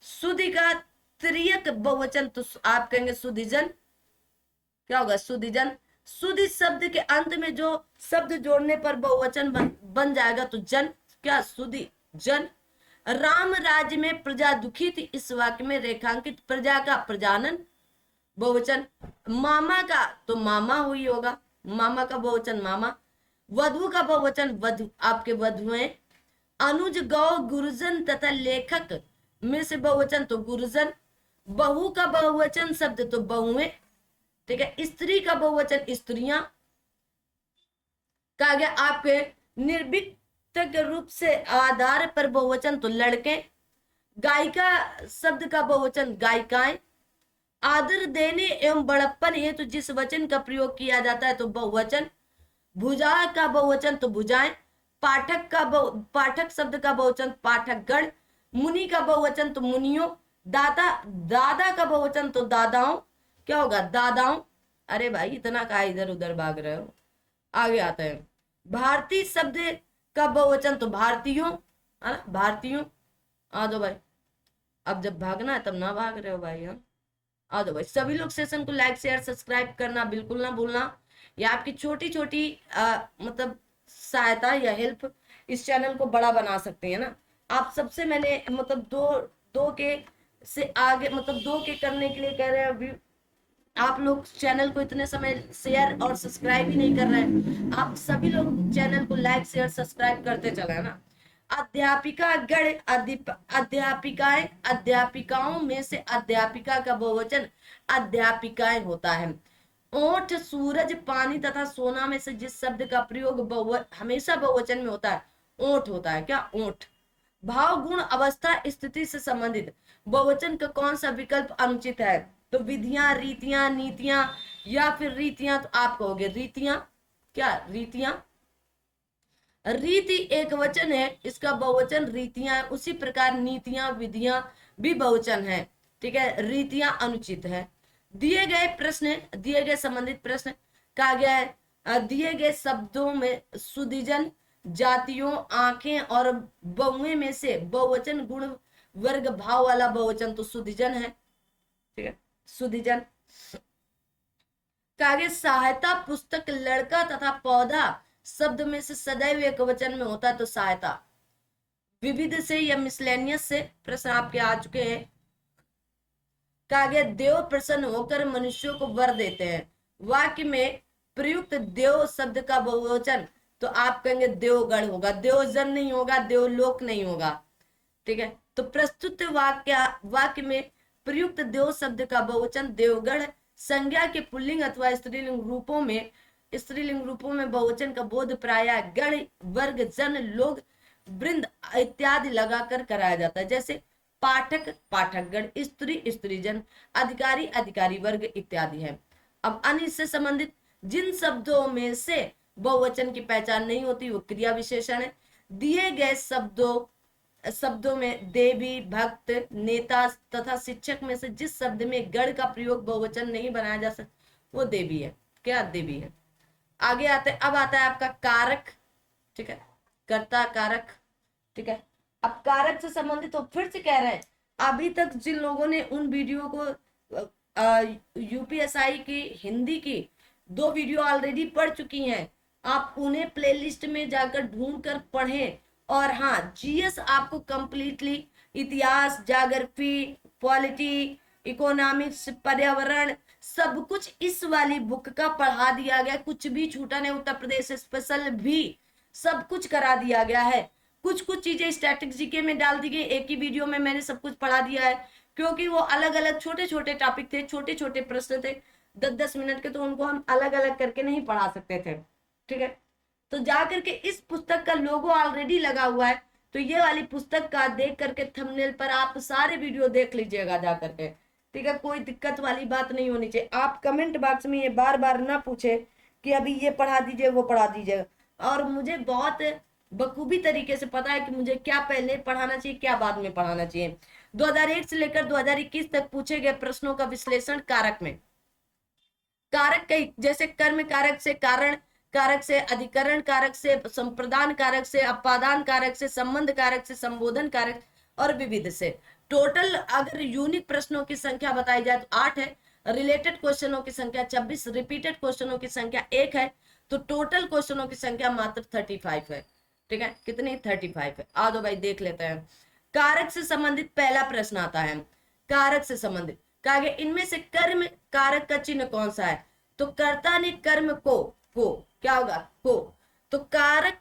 सुधि का त्रियक बहुवचन तो आप कहेंगे सुधिजन। क्या होगा सुधिजन। सुधि शब्द के अंत में जो शब्द जोड़ने पर बहुवचन बन जाएगा तो जन, क्या सुधि जन। राम राज्य में प्रजा दुखी थी, इस वाक्य में रेखांकित प्रजा का प्रजानन बहुवचन। मामा का तो मामा हुई होगा, मामा का बहुवचन मामा। वधु का बहुवचन वधु, आपके वधुएं। अनुज गौ गुरुजन तथा लेखक में से बहुवचन तो गुरुजन। बहू का बहुवचन शब्द तो बहुएं। ठीक है, स्त्री का बहुवचन स्त्रियां। कहा गया आपके निर्विकल्प रूप से आधार पर बहुवचन तो लड़के। गायिका शब्द का बहुवचन गायिकाएं। आदर देने एवं बड़प्पन हेतु जिस वचन का प्रयोग किया जाता है तो बहुवचन। भुजा का बहुवचन तो भुजाएं। पाठक शब्द का बहुवचन पाठकगण। मुनि का बहुवचन तो मुनियों। दादा का बहुवचन तो दादाओं। क्या होगा दादाओं। अरे भाई इतना का इधर उधर भाग रहे हो, आगे आते हैं। भारतीय शब्द का बहुवचन तो भारतीयों, है ना, भारतीयों। आ दो भाई, अब जब भागना है तब ना भाग रहे हो भाई। हाँ आ दो भाई, सभी लोग सेशन को लाइक शेयर सब्सक्राइब करना बिल्कुल ना भूलना। ये आपकी छोटी छोटी मतलब सहायता या हेल्प इस चैनल को बड़ा बना सकती है ना। आप सबसे मैंने मतलब दो के से आगे मतलब 2 के करने के लिए कह रहे हैं। आप लोग चैनल को इतने समय शेयर और सब्सक्राइब ही नहीं कर रहे हैं। आप सभी लोग चैनल को लाइक शेयर सब्सक्राइब करते चले ना। अध्यापिका गण अध्यापिकाएं, अध्यापिकाओं में से अध्यापिका का बहुवचन अध्यापिकाएं होता है। ओठ सूरज पानी तथा सोना में से जिस शब्द का प्रयोग हमेशा बहुवचन में होता है ओठ होता है। क्या ओठ। भाव गुण अवस्था स्थिति से संबंधित बहुवचन का कौन सा विकल्प अनुचित है तो विधियां रीतियां नीतियां या फिर रीतियां, तो आप कहोगे रीतियां। क्या रीतियां। रीति एक वचन है, इसका बहुवचन रीतियां। उसी प्रकार नीतियां विधियां भी बहुवचन है। ठीक है, रीतियां अनुचित है। दिए गए प्रश्न, दिए गए संबंधित प्रश्न कहा गया है दिए गए शब्दों में सुधिजन जातियों आंखें और बहुएं में से बहुवचन गुण वर्ग भाव वाला बहुवचन तो सुधिजन है। ठीक है, सुधिजन। कहा गया सहायता पुस्तक लड़का तथा पौधा शब्द में से सदैव एक वचन में होता है तो सहायता। विविध से या मिसलेनियस से प्रश्न आपके आ चुके हैं। कहा गया देव प्रसन्न होकर मनुष्यों को वर देते हैं। वाक्य में प्रयुक्त देव शब्द का बहुवचन तो आप कहेंगे देवगण होगा, देवजन नहीं होगा, देवलोक नहीं होगा। ठीक है, तो प्रस्तुत वाक्य में प्रयुक्त देव शब्द का बहुवचन देवगण। संज्ञा के पुल्लिंग अथवा स्त्रीलिंग रूपों में बहुवचन का बोध प्राय गण वर्ग जन लोग वृंद इत्यादि लगाकर कराया जाता है। जैसे पाठक पाठकगण, स्त्री स्त्रीजन, अधिकारी अधिकारी वर्ग इत्यादि है। अब अन्य से संबंधित जिन शब्दों में से बहुवचन की पहचान नहीं होती वो क्रिया विशेषण है। दिए गए शब्दों में देवी भक्त नेता तथा शिक्षक में से जिस शब्द में गण का प्रयोग बहुवचन नहीं बनाया जा सकता वो देवी है। क्या देवी है। आगे आते अब आता है आपका कारक। ठीक है, कर्ता कारक। ठीक है, अब कारक से संबंधित तो फिर से कह रहे हैं अभी तक जिन लोगों ने उन वीडियो को यूपीएसआई की हिंदी की 2 वीडियो ऑलरेडी पढ़ चुकी हैं, आप उन्हें प्लेलिस्ट में जाकर ढूंढ कर पढ़ें। और हाँ, जीएस आपको कंप्लीटली इतिहास, ज्योग्राफी, पॉलिटी, इकोनॉमिक्स, पर्यावरण सब कुछ इस वाली बुक का पढ़ा दिया गया, कुछ भी छूटा नहीं। उत्तर प्रदेश स्पेशल भी सब कुछ करा दिया गया है। कुछ कुछ चीजें स्टैटिक जीके में डाल दी गई, एक ही वीडियो में मैंने सब कुछ पढ़ा दिया है, क्योंकि वो अलग अलग छोटे छोटे टॉपिक थे, छोटे छोटे प्रश्न थे 10-10 मिनट के, तो उनको हम अलग अलग करके नहीं पढ़ा सकते थे। ठीक है, तो जा करके इस पुस्तक का लोगो ऑलरेडी लगा हुआ है, तो ये वाली पुस्तक का देख करके थंबनेल पर आप सारे वीडियो देख लीजिएगा जा करके। ठीक है, कोई दिक्कत वाली बात नहीं होनी चाहिए। आप कमेंट बॉक्स में ये बार बार ना पूछे कि अभी ये पढ़ा दीजिए वो पढ़ा दीजिए। और मुझे बहुत बखूबी तरीके से पता है कि मुझे क्या पहले पढ़ाना चाहिए, क्या बाद में पढ़ाना चाहिए। 2008 से लेकर 2021 तक पूछे गए प्रश्नों का विश्लेषण कारक में। कारक कई, जैसे कर्म कारक से, कारण कारक से, अधिकरण कारक से, संप्रदान कारक से, अपादान कारक से, संबंध कारक से, संबोधन कारक और विविध से। टोटल अगर यूनिक प्रश्नों की संख्या बताई जाए तो 8 है, रिलेटेड क्वेश्चनों की संख्या 26, रिपीटेड क्वेश्चनों की संख्या 1 है, तो टोटल क्वेश्चनों की संख्या मात्र 35 है। ठीक है, कितनी? 35 है। आ दो भाई देख लेते हैं। कारक से संबंधित पहला प्रश्न आता है। कारक से संबंधित कहा गया, इनमें से कर्म कारक का चिन्ह कौन सा है? तो कर्ता ने कर्म को क्या होगा? को। तो कारक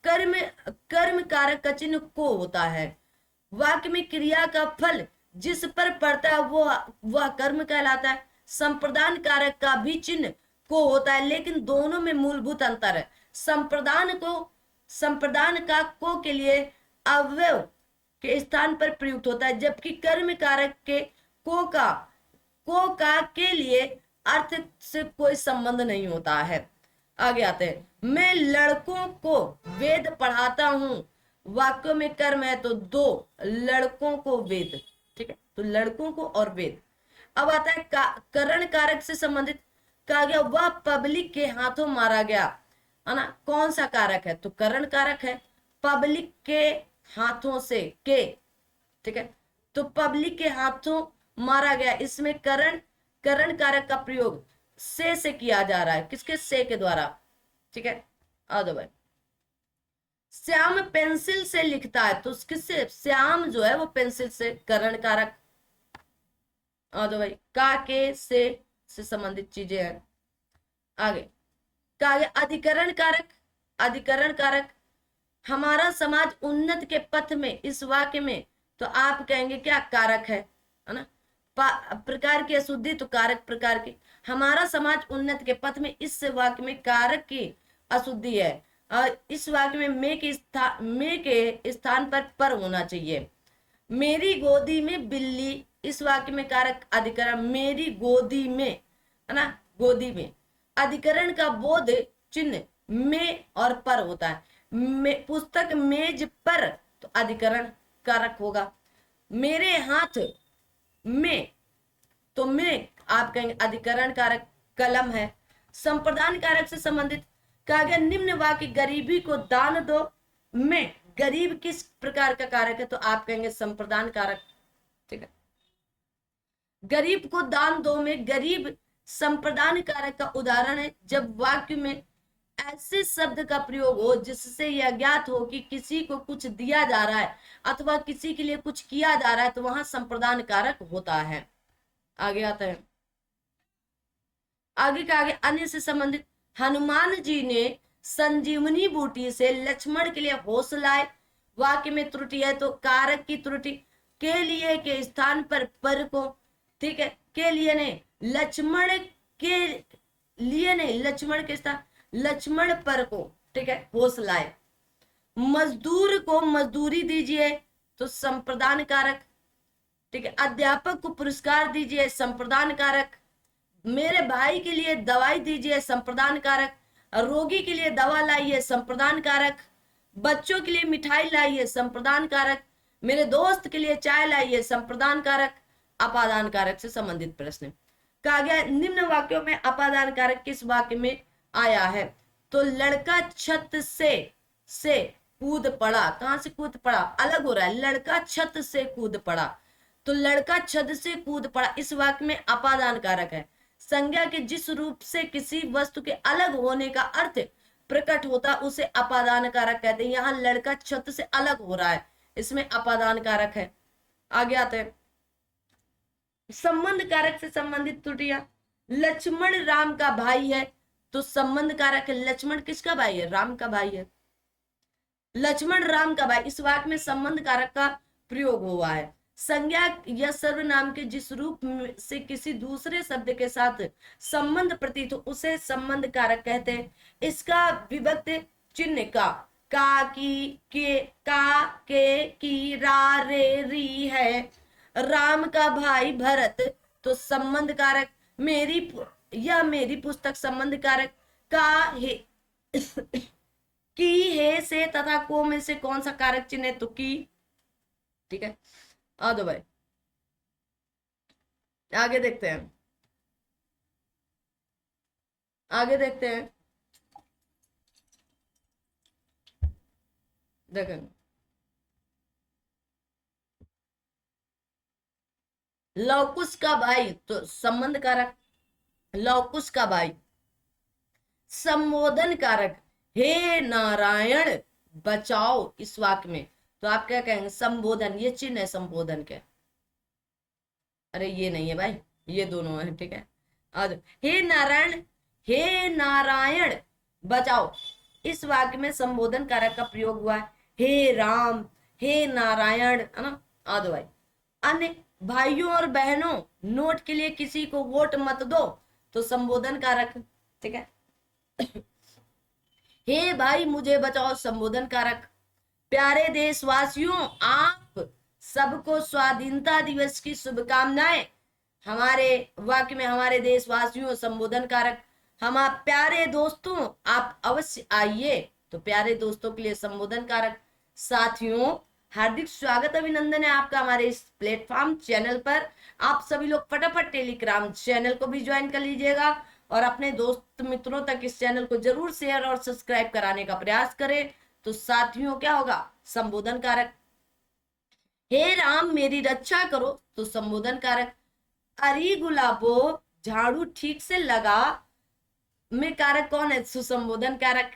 कर्म कर्म कारक का चिन्ह को होता है। वाक्य में क्रिया का फल जिस पर पड़ता है वह कर्म कहलाता है। संप्रदान कारक का भी चिन्ह को होता है, लेकिन दोनों में मूलभूत अंतर है। संप्रदान का को के लिए अव्यव के स्थान पर प्रयुक्त होता है, जबकि कर्म कारक के को का के लिए अर्थ से कोई संबंध नहीं होता है। आगे आते हैं। मैं लड़कों को वेद पढ़ाता हूं, वाक्यों में कर्म है तो 2, लड़कों को वेद। ठीक है, तो लड़कों को और वेद। अब आता है करण कारक से संबंधित। कहा गया वह पब्लिक के हाथों मारा गया, है ना? कौन सा कारक है? तो करण कारक है। पब्लिक के हाथों से के, ठीक है, तो पब्लिक के हाथों मारा गया, इसमें करण कारक का प्रयोग से किया जा रहा है। किसके? से के द्वारा। ठीक है, आ दो भाई। श्याम पेंसिल से लिखता है, तो किससे? श्याम जो है वो पेंसिल से, करण कारक। आ दो भाई। का के से संबंधित चीजें हैं। आगे कहा गया अधिकरण कारक। हमारा समाज उन्नत के पथ में, इस वाक्य में तो आप कहेंगे क्या? कारक है ना? प्रकार की अशुद्धि तो कारक प्रकार की। हमारा समाज उन्नत के पथ में, इस वाक्य में कारक की अशुद्धि है। इस वाक्य में मे के स्थान पर होना चाहिए। मेरी गोदी में बिल्ली, इस वाक्य में कारक अधिकरण, मेरी गोदी में, है ना? गोदी में। अधिकरण का बोध चिन्ह में और पर होता है। पुस्तक मेज पर, तो अधिकरण कारक होगा। मेरे हाथ में, तो में आप कहेंगे अधिकरण कारक। कलम है। संप्रदान कारक से संबंधित कहा गया निम्न वाक्य गरीबी को दान दो में गरीब किस प्रकार का कारक है? तो आप कहेंगे संप्रदान कारक। ठीक है, गरीब को दान दो में गरीब संप्रदान कारक का उदाहरण है, जब वाक्य में ऐसे शब्द का प्रयोग हो जिससे यह ज्ञात हो कि किसी को कुछ दिया जा रहा है अथवा किसी के लिए कुछ किया जा रहा है, तो वहां संप्रदान कारक होता है। आगे आता है। आगे का आगे अन्य से संबंधित। हनुमान जी ने संजीवनी बूटी से लक्ष्मण के लिए हौसलाए, वाक्य में त्रुटि है तो कारक की त्रुटि। के लिए के स्थान पर को, ठीक है, के लिए नहीं, लक्ष्मण के लिए नहीं, लक्ष्मण के स्थान लक्ष्मण पर को, ठीक है, हौसलाए। मजदूर को मजदूरी दीजिए, तो संप्रदान कारक। ठीक है, अध्यापक को पुरस्कार दीजिए, संप्रदान कारक। मेरे भाई के लिए दवाई दीजिए, संप्रदान कारक। रोगी के लिए दवा लाइए, संप्रदान कारक। बच्चों के लिए मिठाई लाइए, संप्रदान कारक। मेरे दोस्त के लिए चाय लाइए, संप्रदान कारक। अपादान कारक से संबंधित प्रश्न कहा गया निम्न वाक्यों में अपादान कारक किस वाक्य में आया है? तो लड़का छत से कूद पड़ा। कहां से कूद पड़ा? अलग हो रहा है। लड़का छत से कूद पड़ा, तो लड़का छत से कूद पड़ा इस वाक्य में अपादान कारक है। संज्ञा के जिस रूप से किसी वस्तु के अलग होने का अर्थ प्रकट होता उसे अपादान कारक कहते हैं। यहाँ लड़का छत से अलग हो रहा है, इसमें अपादान कारक है। आगे आते हैं संबंध कारक से संबंधित त्रुटियां। लक्ष्मण राम का भाई है, तो संबंध कारक है। लक्ष्मण किसका भाई है? राम का भाई है। लक्ष्मण राम का भाई, इस वाक्य में संबंध कारक का प्रयोग हुआ है। संज्ञा या सर्वनाम के जिस रूप से किसी दूसरे शब्द के साथ संबंध प्रतीत हो उसे संबंध कारक कहते हैं। इसका विभक्त चिन्ह का, की, के, का, की, रा, रे, री है। राम का भाई भरत, तो संबंध कारक। मेरी पुस्तक संबंध कारक। का, हे की, हे, से तथा को में से कौन सा कारक चिन्ह है? तो की। ठीक है, आ दो भाई, आगे देखते हैं। देखें, लवकुश का भाई, तो संबंध कारक। लवकुश का भाई। संबोधन कारक, हे नारायण बचाओ, इस वाक्य में तो आप क्या कहेंगे? संबोधन, ये चिन्ह है संबोधन के। अरे ये नहीं है भाई, ये दोनों है। ठीक है, आज हे नारायण बचाओ, इस वाक्य में संबोधन कारक का प्रयोग हुआ है। हे राम, हे नारायण, है ना। आ दो भाई, अन्य भाइयों और बहनों, नोट के लिए किसी को वोट मत दो, तो संबोधन कारक। ठीक है, हे भाई मुझे बचाओ, संबोधन कारक। प्यारे देशवासियों, आप सबको स्वाधीनता दिवस की शुभकामनाएं। हमारे वाक्य में हमारे देशवासियों, संबोधन कारक। प्यारे दोस्तों आप अवश्य आइए, तो प्यारे दोस्तों के लिए संबोधन कारक। साथियों, हार्दिक स्वागत अभिनंदन है आपका हमारे इस प्लेटफॉर्म चैनल पर। आप सभी लोग फटाफट टेलीग्राम चैनल को भी ज्वाइन कर लीजिएगा और अपने दोस्त मित्रों तक इस चैनल को जरूर शेयर और सब्सक्राइब कराने का प्रयास करें। तो साथियों क्या होगा? संबोधन कारक। हे राम मेरी रक्षा करो, तो संबोधन कारक। अरे गुलाबो झाड़ू ठीक से लगा में कारक कौन है? सुसंबोधन कारक।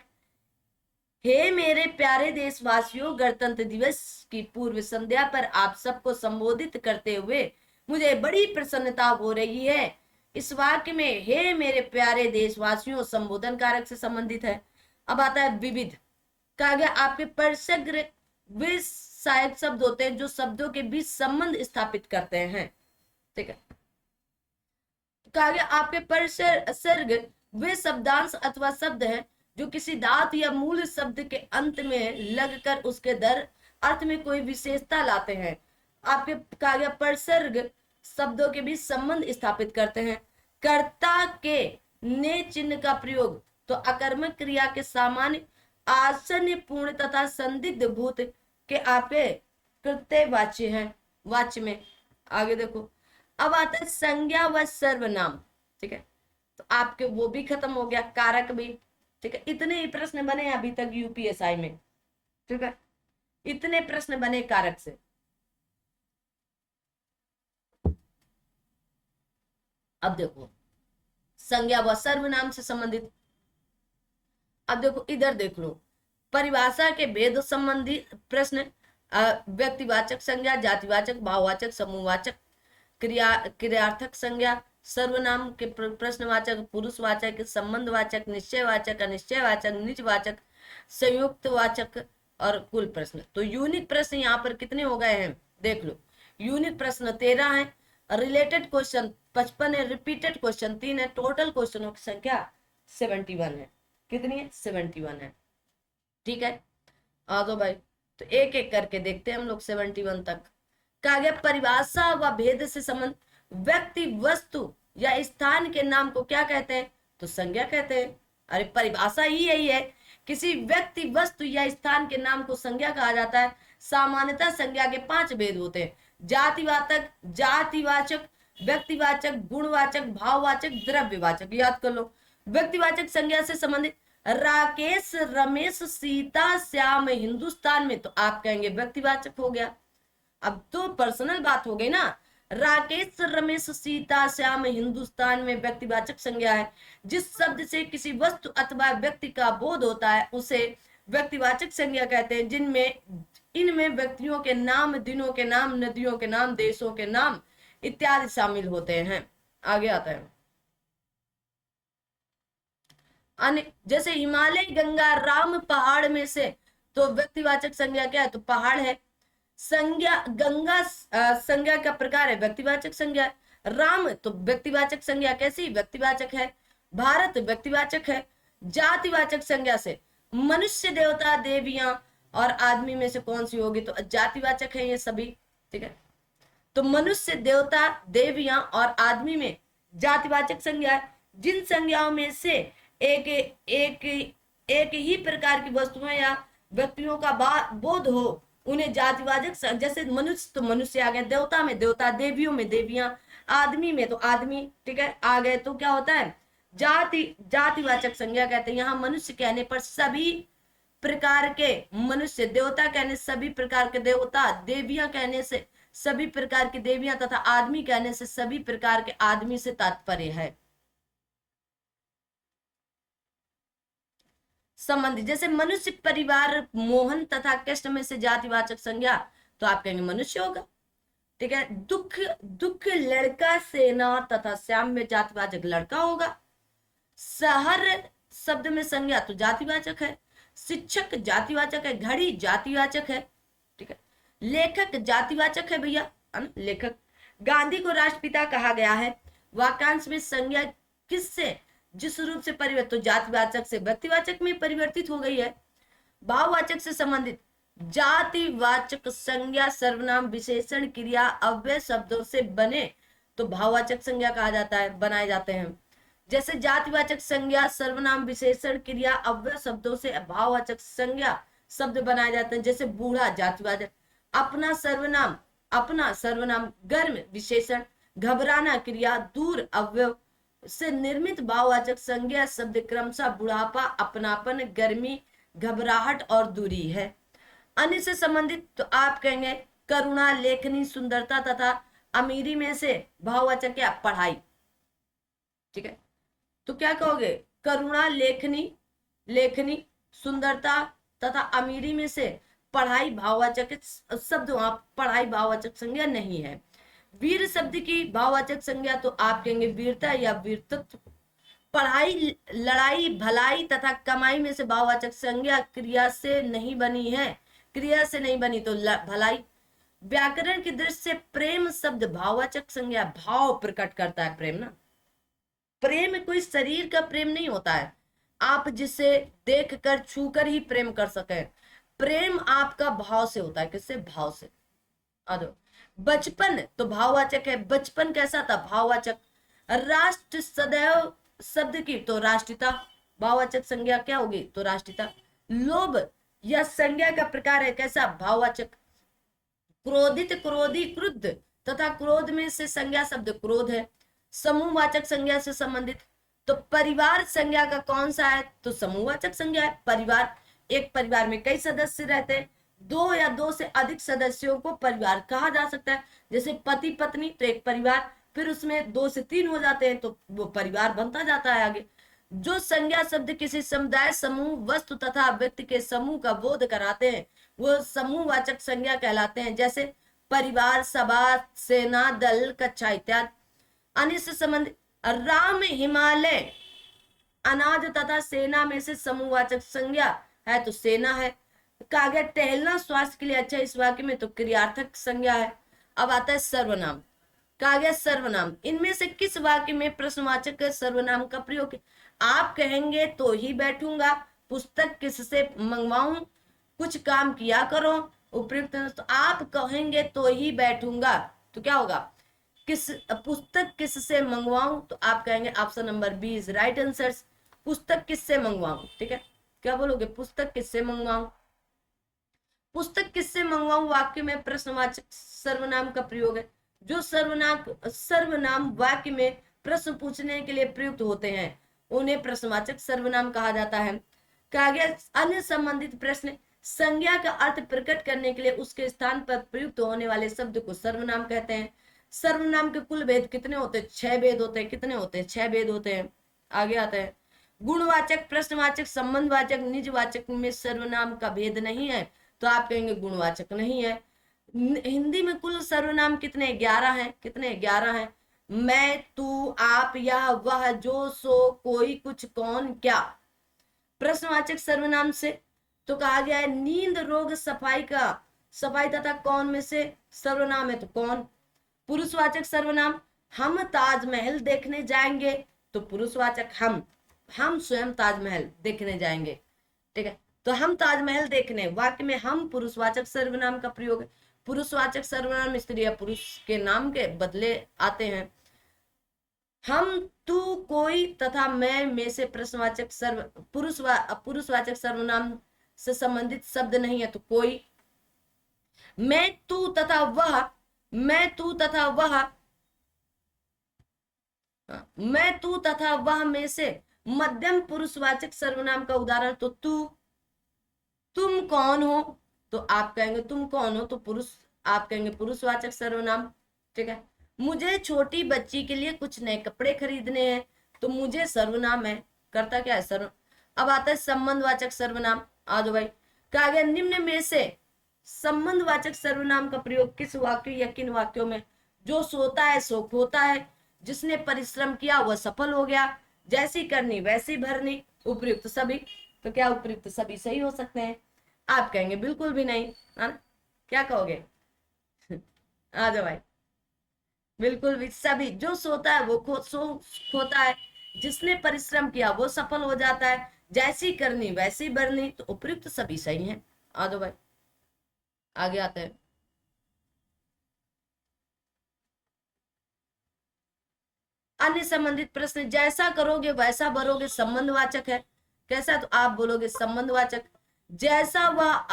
हे मेरे प्यारे देशवासियों, गणतंत्र दिवस की पूर्व संध्या पर आप सबको संबोधित करते हुए मुझे बड़ी प्रसन्नता हो रही है। इस वाक्य में हे मेरे प्यारे देशवासियों संबोधन कारक से संबंधित है। अब आता है विविध। कहा गया आपके परसग्र वे सहायक शब्द होते हैं जो शब्दों के बीच संबंध स्थापित करते हैं। ठीक है, कहा गया आपके परसर्ग वे शब्दांश अथवा शब्द हैं जो किसी धातु या मूल शब्द के अंत में लगकर उसके दर अर्थ में कोई विशेषता लाते हैं। आपके कहा गया परसर्ग शब्दों के बीच संबंध स्थापित करते हैं। कर्ता के ने चिन्ह का प्रयोग तो अकर्मक क्रिया के सामान्य आसन्न पूर्ण तथा संदिग्ध भूत के आपके कृत्य वाच्य हैं। वाच्य में आगे देखो, अब आता है संज्ञा व सर्वनाम। ठीक है, तो आपके वो भी खत्म हो गया, कारक भी। ठीक है, इतने ही प्रश्न बने अभी तक यूपीएसआई में। ठीक है, इतने प्रश्न बने कारक से। अब देखो संज्ञा व सर्वनाम से संबंधित। अब देखो इधर देख लो, परिभाषा के भेद संबंधी प्रश्न। व्यक्तिवाचक संज्ञा, जातिवाचक, भाववाचक, समूहवाचक, क्रियार्थक संज्ञा, सर्वनाम के प्रश्नवाचक, पुरुषवाचक, संबंधवाचक, निश्चयवाचक, अनिश्चयवाचक, निजवाचक, संयुक्तवाचक और कुल प्रश्न। तो यूनिट प्रश्न यहाँ पर कितने हो गए हैं देख लो। यूनिट प्रश्न 13 है, रिलेटेड क्वेश्चन 55 है, रिपीटेड क्वेश्चन 3 है, टोटल क्वेश्चनों की संख्या 71 है। कितनी है? 71 है। ठीक है, आ दो भाई, तो एक एक करके देखते हैं हम लोग 71 तक। कहा गया परिभाषा व भेद से संबंध। व्यक्ति, वस्तु या स्थान के नाम को क्या कहते हैं? तो संज्ञा कहते हैं। अरे परिभाषा ही यही है, किसी व्यक्ति, वस्तु या स्थान के नाम को संज्ञा कहा जाता है। सामान्यतः संज्ञा के 5 भेद होते हैं: जातिवाचक, जातिवाचक, व्यक्तिवाचक, गुणवाचक, भाववाचक, द्रव्यवाचक। याद कर लो। व्यक्तिवाचक संज्ञा से संबंधित राकेश, रमेश, सीता, श्याम हिंदुस्तान में, तो आप कहेंगे व्यक्तिवाचक हो गया। अब तो पर्सनल बात हो गई ना, राकेश, रमेश, सीता, श्याम हिंदुस्तान में व्यक्तिवाचक संज्ञा है। जिस शब्द से किसी वस्तु अथवा व्यक्ति का बोध होता है उसे व्यक्तिवाचक संज्ञा कहते हैं। जिनमें इनमें व्यक्तियों के नाम, दिनों के नाम, नदियों के नाम, देशों के नाम इत्यादि शामिल होते हैं। आगे आता है जैसे हिमालय, गंगा, राम पहाड़ में से, तो व्यक्तिवाचक संज्ञा क्या है? तो पहाड़ है। संज्ञा गंगा संज्ञा का प्रकार है, व्यक्तिवाचक संज्ञा है। राम तो व्यक्तिवाचक संज्ञा कैसी? व्यक्तिवाचक है। भारत व्यक्तिवाचक है। जातिवाचक संज्ञा से मनुष्य, देवता, देवियां और आदमी में से कौन सी होगी? तो जातिवाचक है ये सभी, ठीक है। तो मनुष्य, देवता, देवियां और आदमी में जातिवाचक संज्ञा है। जिन संज्ञाओं में से एक एक एक ही प्रकार की वस्तुएं या व्यक्तियों का बोध हो उन्हें जातिवाचक, जैसे मनुष्य तो मनुष्य आ गए, देवता में देवता, देवियों में देवियां, आदमी में तो आदमी, ठीक है, आ गए तो क्या होता है? जातिवाचक संज्ञा कहते हैं। यहाँ मनुष्य कहने पर सभी प्रकार के मनुष्य, देवता कहने सभी प्रकार के देवता, देवियां कहने से सभी प्रकार की देवियां तथा आदमी कहने से सभी प्रकार के आदमी से तात्पर्य है। संबंधी जैसे मनुष्य, परिवार, मोहन तथा कृष्ण में से जातिवाचक संज्ञा, तो आप कहेंगे मनुष्य होगा, ठीक है। दुख, दुख, लड़का, सेना तथा श्याम में जातिवाचक लड़का होगा। शहर शब्द में संज्ञा तो जातिवाचक है। शिक्षक जातिवाचक है। घड़ी जातिवाचक है, ठीक है। लेखक जातिवाचक है भैया, लेखक। गांधी को राष्ट्रपिता कहा गया है। वाक्यांश में संज्ञा किससे, जिस रूप से परिवर्तित, तो जातिवाचक से व्यक्तिवाचक में परिवर्तित हो गई है। भाववाचक से संबंधित जातिवाचक संज्ञा सर्वनाम, विशेषण, क्रिया, अव्यय शब्दों से बने तो भाववाचक संज्ञा कहा जाता है, बनाए जाते हैं। जैसे जातिवाचक संज्ञा सर्वनाम, विशेषण, क्रिया, अव्यय शब्दों से भाववाचक संज्ञा शब्द बनाए जाते हैं। जैसे बूढ़ा जातिवाचक, अपना सर्वनाम, गर्म विशेषण, घबराना क्रिया, दूर अव्यय से निर्मित भाववाचक संज्ञा शब्द क्रमशः बुढ़ापा, अपनापन, गर्मी, घबराहट और दूरी है। अन्य से संबंधित तो आप कहेंगे करुणा, लेखनी, सुंदरता तथा अमीरी में से भाववाचक क्या? पढ़ाई, ठीक है। तो क्या कहोगे? करुणा, लेखनी, सुंदरता तथा अमीरी में से पढ़ाई भाववाचक शब्द, वहां पढ़ाई भाववाचक संज्ञा नहीं है। वीर शब्द की भाववाचक संज्ञा तो आप कहेंगे वीरता या वीरत्व। पढ़ाई, लड़ाई, भलाई तथा कमाई में से भाववाचक संज्ञा क्रिया से नहीं बनी है, क्रिया से नहीं बनी तो भलाई। व्याकरण की दृष्टि से प्रेम शब्द भाववाचक संज्ञा, भाव प्रकट करता है प्रेम ना। प्रेम कोई शरीर का प्रेम नहीं होता है, आप जिसे देखकर छूकर ही प्रेम कर सके। प्रेम आपका भाव से होता है। किससे? भाव से। बचपन तो भाववाचक है, बचपन कैसा था? भाववाचक। राष्ट्र सदैव शब्द की तो राष्ट्रीयता, भाववाचक संज्ञा क्या होगी? तो राष्ट्रीयता। लोभ यह संज्ञा का प्रकार है, कैसा? भाववाचक। क्रोधित, क्रोधी, क्रुद्ध तथा क्रोध में से संज्ञा शब्द क्रोध है। समूहवाचक संज्ञा से संबंधित तो परिवार संज्ञा का कौन सा है? तो समूहवाचक संज्ञा है। परिवार, एक परिवार में कई सदस्य रहते हैं, दो या दो से अधिक सदस्यों को परिवार कहा जा सकता है। जैसे पति पत्नी तो एक परिवार, फिर उसमें 2 से 3 हो जाते हैं तो वो परिवार बनता जाता है आगे। जो संज्ञा शब्द किसी समुदाय, समूह, वस्तु तथा व्यक्ति के समूह का बोध कराते हैं वो समूहवाचक संज्ञा कहलाते हैं। जैसे परिवार, सभा, सेना, दल, कक्षा इत्यादि। अन्य से संबंधित राम, हिमालय, अनाज तथा सेना में से समूहवाचक संज्ञा है तो सेना है। कहा गया टहलना स्वास्थ्य के लिए अच्छा, इस वाक्य में तो क्रियार्थक संज्ञा है। अब आता है सर्वनाम। कहा गया सर्वनाम, इनमें से किस वाक्य में प्रश्नवाचक सर्वनाम का प्रयोग? आप कहेंगे तो ही बैठूंगा, पुस्तक किससे मंगवाऊं, कुछ काम किया करो, उपयुक्त। तो आप कहेंगे तो ही बैठूंगा तो क्या होगा? किस पुस्तक किससे मंगवाऊं, तो आप कहेंगे option number b is right answer. पुस्तक किससे मंगवाऊं, ठीक है। क्या बोलोगे? पुस्तक किससे मंगवाऊं। पुस्तक किससे मंगवाऊं वाक्य में प्रश्नवाचक सर्वनाम का प्रयोग है। जो सर्वनाम वाक्य में प्रश्न पूछने के लिए प्रयुक्त होते हैं उन्हें प्रश्नवाचक सर्वनाम कहा जाता है। कहा गया अन्य संबंधित प्रश्न, संज्ञा का अर्थ प्रकट करने के लिए उसके स्थान पर प्रयुक्त होने वाले शब्द को सर्वनाम कहते हैं। सर्वनाम के कुल भेद कितने होते हैं? 6 भेद होते हैं। कितने होते हैं? 6 भेद होते हैं। आगे आते हैं, गुणवाचक, प्रश्नवाचक, संबंधवाचक, निजवाचक में सर्वनाम का भेद नहीं है, तो आप कहेंगे गुणवाचक नहीं है। हिंदी में कुल सर्वनाम कितने? 11 हैं। कितने? 11 हैं। मैं, तू, आप, यह, वह, जो, सो, कोई, कुछ, कौन, क्या। प्रश्नवाचक सर्वनाम से तो कहा गया है नींद, रोग, सफाई का, सफाई तथा कौन में से सर्वनाम है, तो कौन। पुरुषवाचक सर्वनाम, हम ताजमहल देखने जाएंगे, तो पुरुषवाचक हम स्वयं ताजमहल देखने जाएंगे। ठीक है, तो हम ताजमहल देखने, वाक्य में हम पुरुषवाचक सर्वनाम का प्रयोग है। पुरुषवाचक सर्वनाम स्त्री या पुरुष के नाम के बदले आते हैं। हम, तू, कोई तथा मैं में से प्रश्नवाचक पुरुषवाचक सर्वनाम से संबंधित शब्द नहीं है, तो कोई। मैं, तू तथा वह, मैं, तू तथा वह, मैं, तू तथा वह में से मध्यम पुरुषवाचक सर्वनाम का उदाहरण, तो तू। तुम कौन हो, तो आप कहेंगे तुम कौन हो, तो पुरुष, आप कहेंगे पुरुषवाचक सर्वनाम। ठीक है, मुझे छोटी बच्ची के लिए कुछ नए कपड़े खरीदने हैं, तो मुझे सर्वनाम है, करता क्या है? सर्व। अब आता है संबंधवाचक सर्वनाम। आ जाओ भाई, कहा गया निम्न में से संबंधवाचक सर्वनाम का प्रयोग किस वाक्य या किन वाक्यों में? जो सोता है सो खोता है, जिसने परिश्रम किया वह सफल हो गया, जैसी करनी वैसी भरनी, उपयुक्त सभी। तो क्या उपयुक्त सभी सही हो सकते हैं? आप कहेंगे बिल्कुल भी नहीं, है ना? क्या कहोगे? आ जाओ भाई, बिल्कुल भी सभी। जो सोता है वो खोता है, जिसने परिश्रम किया वो सफल हो जाता है, जैसी करनी वैसी भरनी, तो उपयुक्त सभी सही है। आ जाओ भाई, आगे आते हैं। अन्य संबंधित प्रश्न, जैसा करोगे वैसा भरोगे, संबंधवाचक है। कैसा? तो आप बोलोगे संबंधवाचक। जैसा वह,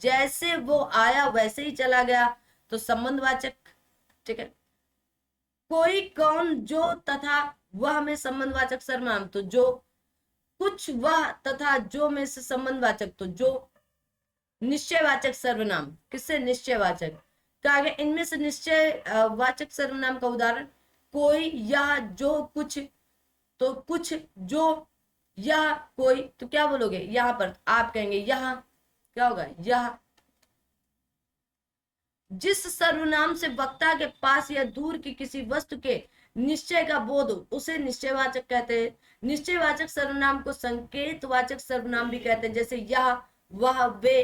जैसे वो आया वैसे ही चला गया, तो संबंधवाचक। ठीक है, कोई, कौन, जो तथा वह में संबंधवाचक सर्वनाम, तो जो। कुछ, वह तथा जो में से संबंधवाचक, तो जो। निश्चयवाचक सर्वनाम, किससे? निश्चयवाचक। कहा गया इनमें से निश्चय वाचक सर्वनाम का उदाहरण, कोई, या, जो, कुछ, तो कुछ, जो, यह, कोई, तो क्या बोलोगे? यहां पर आप कहेंगे यह, क्या होगा? यह। जिस सर्वनाम से वक्ता के पास या दूर की किसी वस्तु के निश्चय का बोध हो, उसे निश्चयवाचक कहते हैं। निश्चयवाचक सर्वनाम को संकेतवाचक सर्वनाम भी कहते हैं, जैसे यह, वह, वे,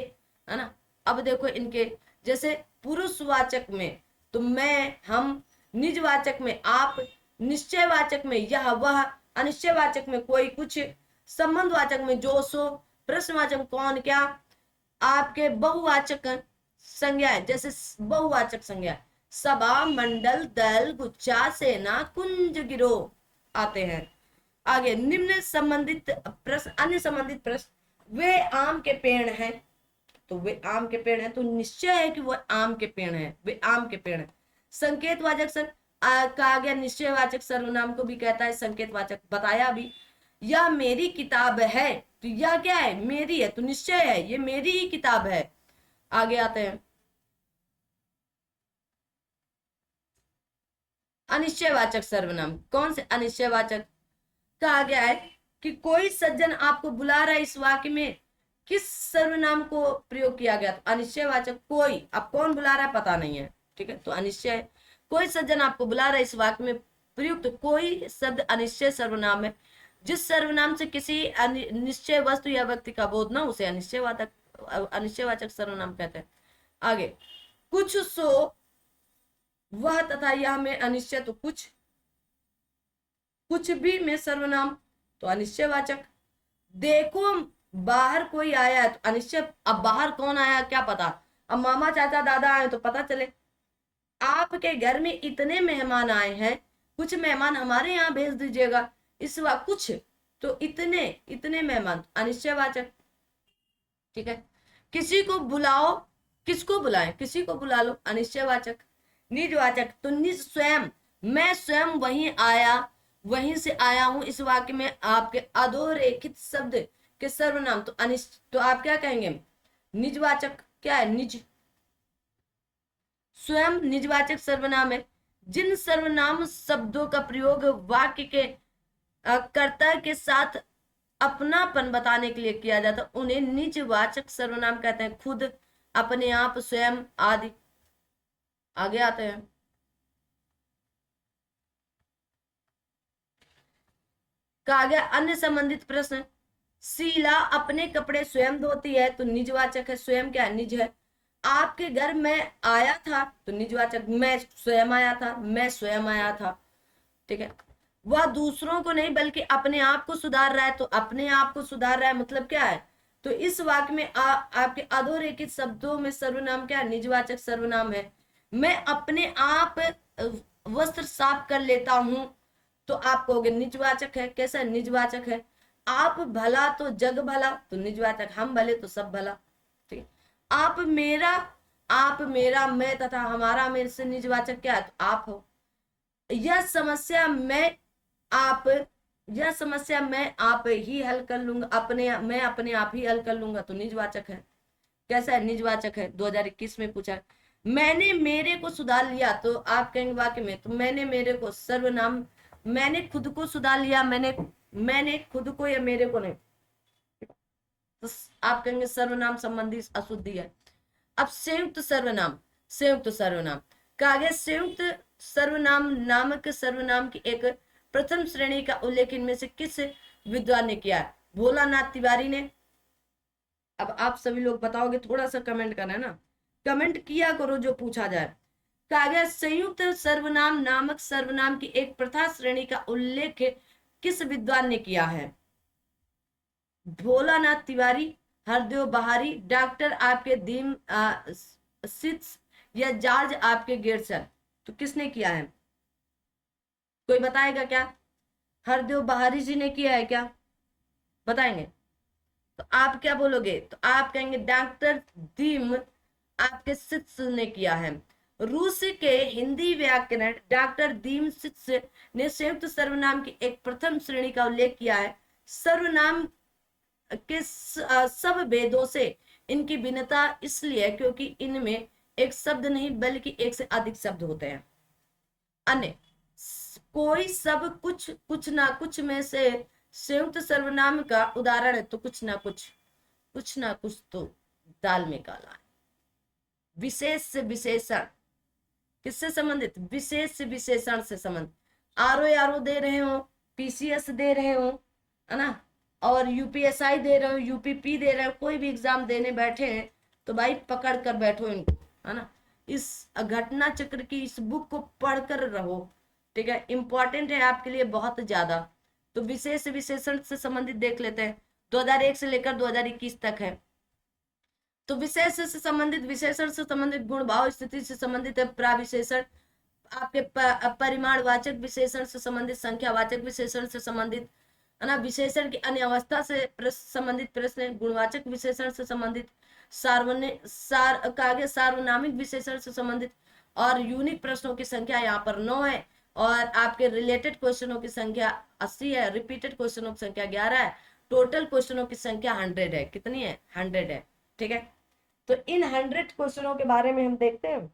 है ना। अब देखो इनके, जैसे पुरुषवाचक में तो मैं, हम, निजवाचक में आप, निश्चयवाचक में यह, वह, अनिश्चयवाचक में कोई, कुछ, संबंधवाचक में जो, सो, प्रश्नवाचक कौन, क्या। आपके बहुवाचक संज्ञा, जैसे बहुवाचक संज्ञा, सभा, मंडल, दल, गुच्छा, सेना, कुंज, गिरोह आते हैं। आगे निम्न संबंधित प्रश्न, अन्य संबंधित प्रश्न, वे आम के पेड़ हैं, तो वे आम के पेड़ हैं, तो निश्चय है कि वो आम के पेड़ हैं, वे आम के पेड़ हैं। संकेतवाचक कहा गया निश्चयवाचक सर्वनाम को भी कहता है संकेतवाचक, बताया अभी। यह मेरी किताब है, तो यह क्या है? मेरी है, तो निश्चय है ये मेरी ही किताब है। आगे आते हैं, अनिश्चयवाचक सर्वनाम। कौन से अनिश्चयवाचक? कहा गया है कि कोई सज्जन आपको बुला रहा है, इस वाक्य में किस सर्वनाम को प्रयोग किया गया? तो अनिश्चयवाचक। कोई, अब कौन बुला रहा है पता नहीं है, ठीक है, तो अनिश्चय है। कोई सज्जन आपको बुला रहा है, इस वाक्य में प्रयुक्त कोई शब्द अनिश्चय सर्वनाम है। जिस सर्वनाम से किसी निश्चय वस्तु या व्यक्ति का बोध ना, उसे अनिश्चयवाचक सर्वनाम कहते हैं। आगे, कुछ, सो, वह तथा यह में अनिश्चय, तो कुछ। कुछ भी में सर्वनाम, तो अनिश्चयवाचक। देखो बाहर कोई आया है, तो अनिश्चय। अब बाहर कौन आया क्या पता, अब मामा, चाचा, दादा आए तो पता चले। आपके घर में इतने मेहमान आए हैं, कुछ मेहमान हमारे यहाँ भेज दीजिएगा, इस बार कुछ, तो इतने, इतने मेहमान, अनिश्चयवाचक। ठीक है, किसी को बुलाओ, किसको बुलाएं? किसी को बुला लो, अनिश्चयवाचक। निजवाचक, तो निज स्वयं, मैं स्वयं वहीं आया, वहीं से आया हूं, इस वाक्य में आपके अधोरेखित शब्द के सर्वनाम, तो तो आप क्या कहेंगे? निजवाचक। क्या है? निज, स्वयं निजवाचक सर्वनाम है। जिन सर्वनाम शब्दों का प्रयोग वाक्य के कर्ता के साथ अपनापन बताने के लिए किया जाता है उन्हें निजवाचक सर्वनाम कहते हैं। खुद, अपने आप, स्वयं आदि। आगे आते हैं। कहा गया अन्य संबंधित प्रश्न, शीला अपने कपड़े स्वयं धोती है तो निजवाचक है। स्वयं क्या है? निज है। आपके घर में आया था तो निजवाचक, मैं स्वयं आया था, मैं स्वयं आया था। ठीक है। वह दूसरों को नहीं बल्कि अपने आप को सुधार रहा है तो अपने आप को सुधार रहा है मतलब क्या है? तो इस वाक्य में आपके अधोरेखित शब्दों में सर्वनाम क्या है? निजवाचक सर्वनाम है। मैं अपने आप वस्त्र साफ कर लेता हूं तो आप कहोगे निजवाचक है। कैसा? निजवाचक है। आप भला तो जग भला तो निजवाचक, हम भले तो सब भला। ठीक है। आप मेरा, मैं तथा हमारा, मेरे से निजवाचक क्या है? तो आप हो। यह समस्या मैं आप ही हल कर लूंगा, मैं अपने आप ही हल कर लूंगा तो निजवाचक है। कैसा है? निजवाचक है। 2021 में पूछा। मैंने मेरे को सुधार लिया तो आप कहेंगे वाक्य में, तो मैंने मेरे को सर्वनाम, मैंने खुद को सुधार लिया, मैंने खुद को या मेरे को नहीं, तो आप कहेंगे सर्वनाम संबंधी अशुद्धि है। अब संयुक्त सर्वनाम कहा गया संयुक्त सर्वनाम नामक सर्वनाम की एक प्रथम श्रेणी का उल्लेख इनमें से किस विद्वान ने किया है? भोलानाथ तिवारी ने। अब आप सभी लोग बताओगे, थोड़ा सा कमेंट करना है ना, कमेंट किया करो जो पूछा जाए। कहा गया संयुक्त सर्वनाम नामक सर्वनाम की एक प्रथा श्रेणी का उल्लेख किस विद्वान ने किया है? भोलानाथ तिवारी, हरदेव बहारी, डॉक्टर आपके दीम सिट्स या जॉर्ज आपके गेरसन। तो किसने किया है? कोई बताएगा क्या? हरदेव बहारी जी ने किया है क्या? बताएंगे? तो आप क्या बोलोगे? तो आप कहेंगे डॉक्टर दीम आपके सिट्स ने किया है। रूस के हिंदी व्याकरण डॉक्टर दीम सिट्स ने संयुक्त सर्वनाम की एक प्रथम श्रेणी का उल्लेख किया है। सर्वनाम के सब भेदों से इनकी भिन्नता इसलिए क्योंकि इनमें एक शब्द नहीं बल्कि एक से अधिक शब्द होते हैं। अन्य कोई सब कुछ ना कुछ में से संयुक्त सर्वनाम का उदाहरण है तो कुछ ना कुछ तो दाल में काला है। विशेष विशेषण किससे संबंधित? विशेष विशेषण से संबंधित। आरओ दे रहे हो, पीसीएस दे रहे हो, है ना, और यूपीएसआई दे रहे हो, यूपीपी दे रहे हो, कोई भी एग्जाम देने बैठे हैं तो भाई पकड़ कर बैठो इनको, है ना। इस घटना चक्र की इस बुक को पढ़कर रहो। ठीक है, इंपॉर्टेंट है आपके लिए बहुत ज्यादा। तो विशेष विशेषण से संबंधित देख लेते हैं। 2001 से लेकर 2021 तक है। तो विशेष से संबंधित, विशेषण से संबंधित गुण भाव स्थिति से संबंधित है प्राविशेषण। आपके परिमाणवाचक विशेषण से संबंधित, संख्यावाचक विशेषण से संबंधित, है ना, विशेषण की अन्य अवस्था से संबंधित प्रश्न, गुणवाचक विशेषण से संबंधित, सार्वनामिक विशेषण से संबंधित, और यूनिक प्रश्नों की संख्या यहाँ पर 9 है, और आपके रिलेटेड क्वेश्चनों की संख्या 80 है, रिपीटेड क्वेश्चनों की संख्या 11 है, टोटल क्वेश्चनों की संख्या 100 है। कितनी है? 100 है। ठीक है, तो इन 100 क्वेश्चनों के बारे में हम देखते हैं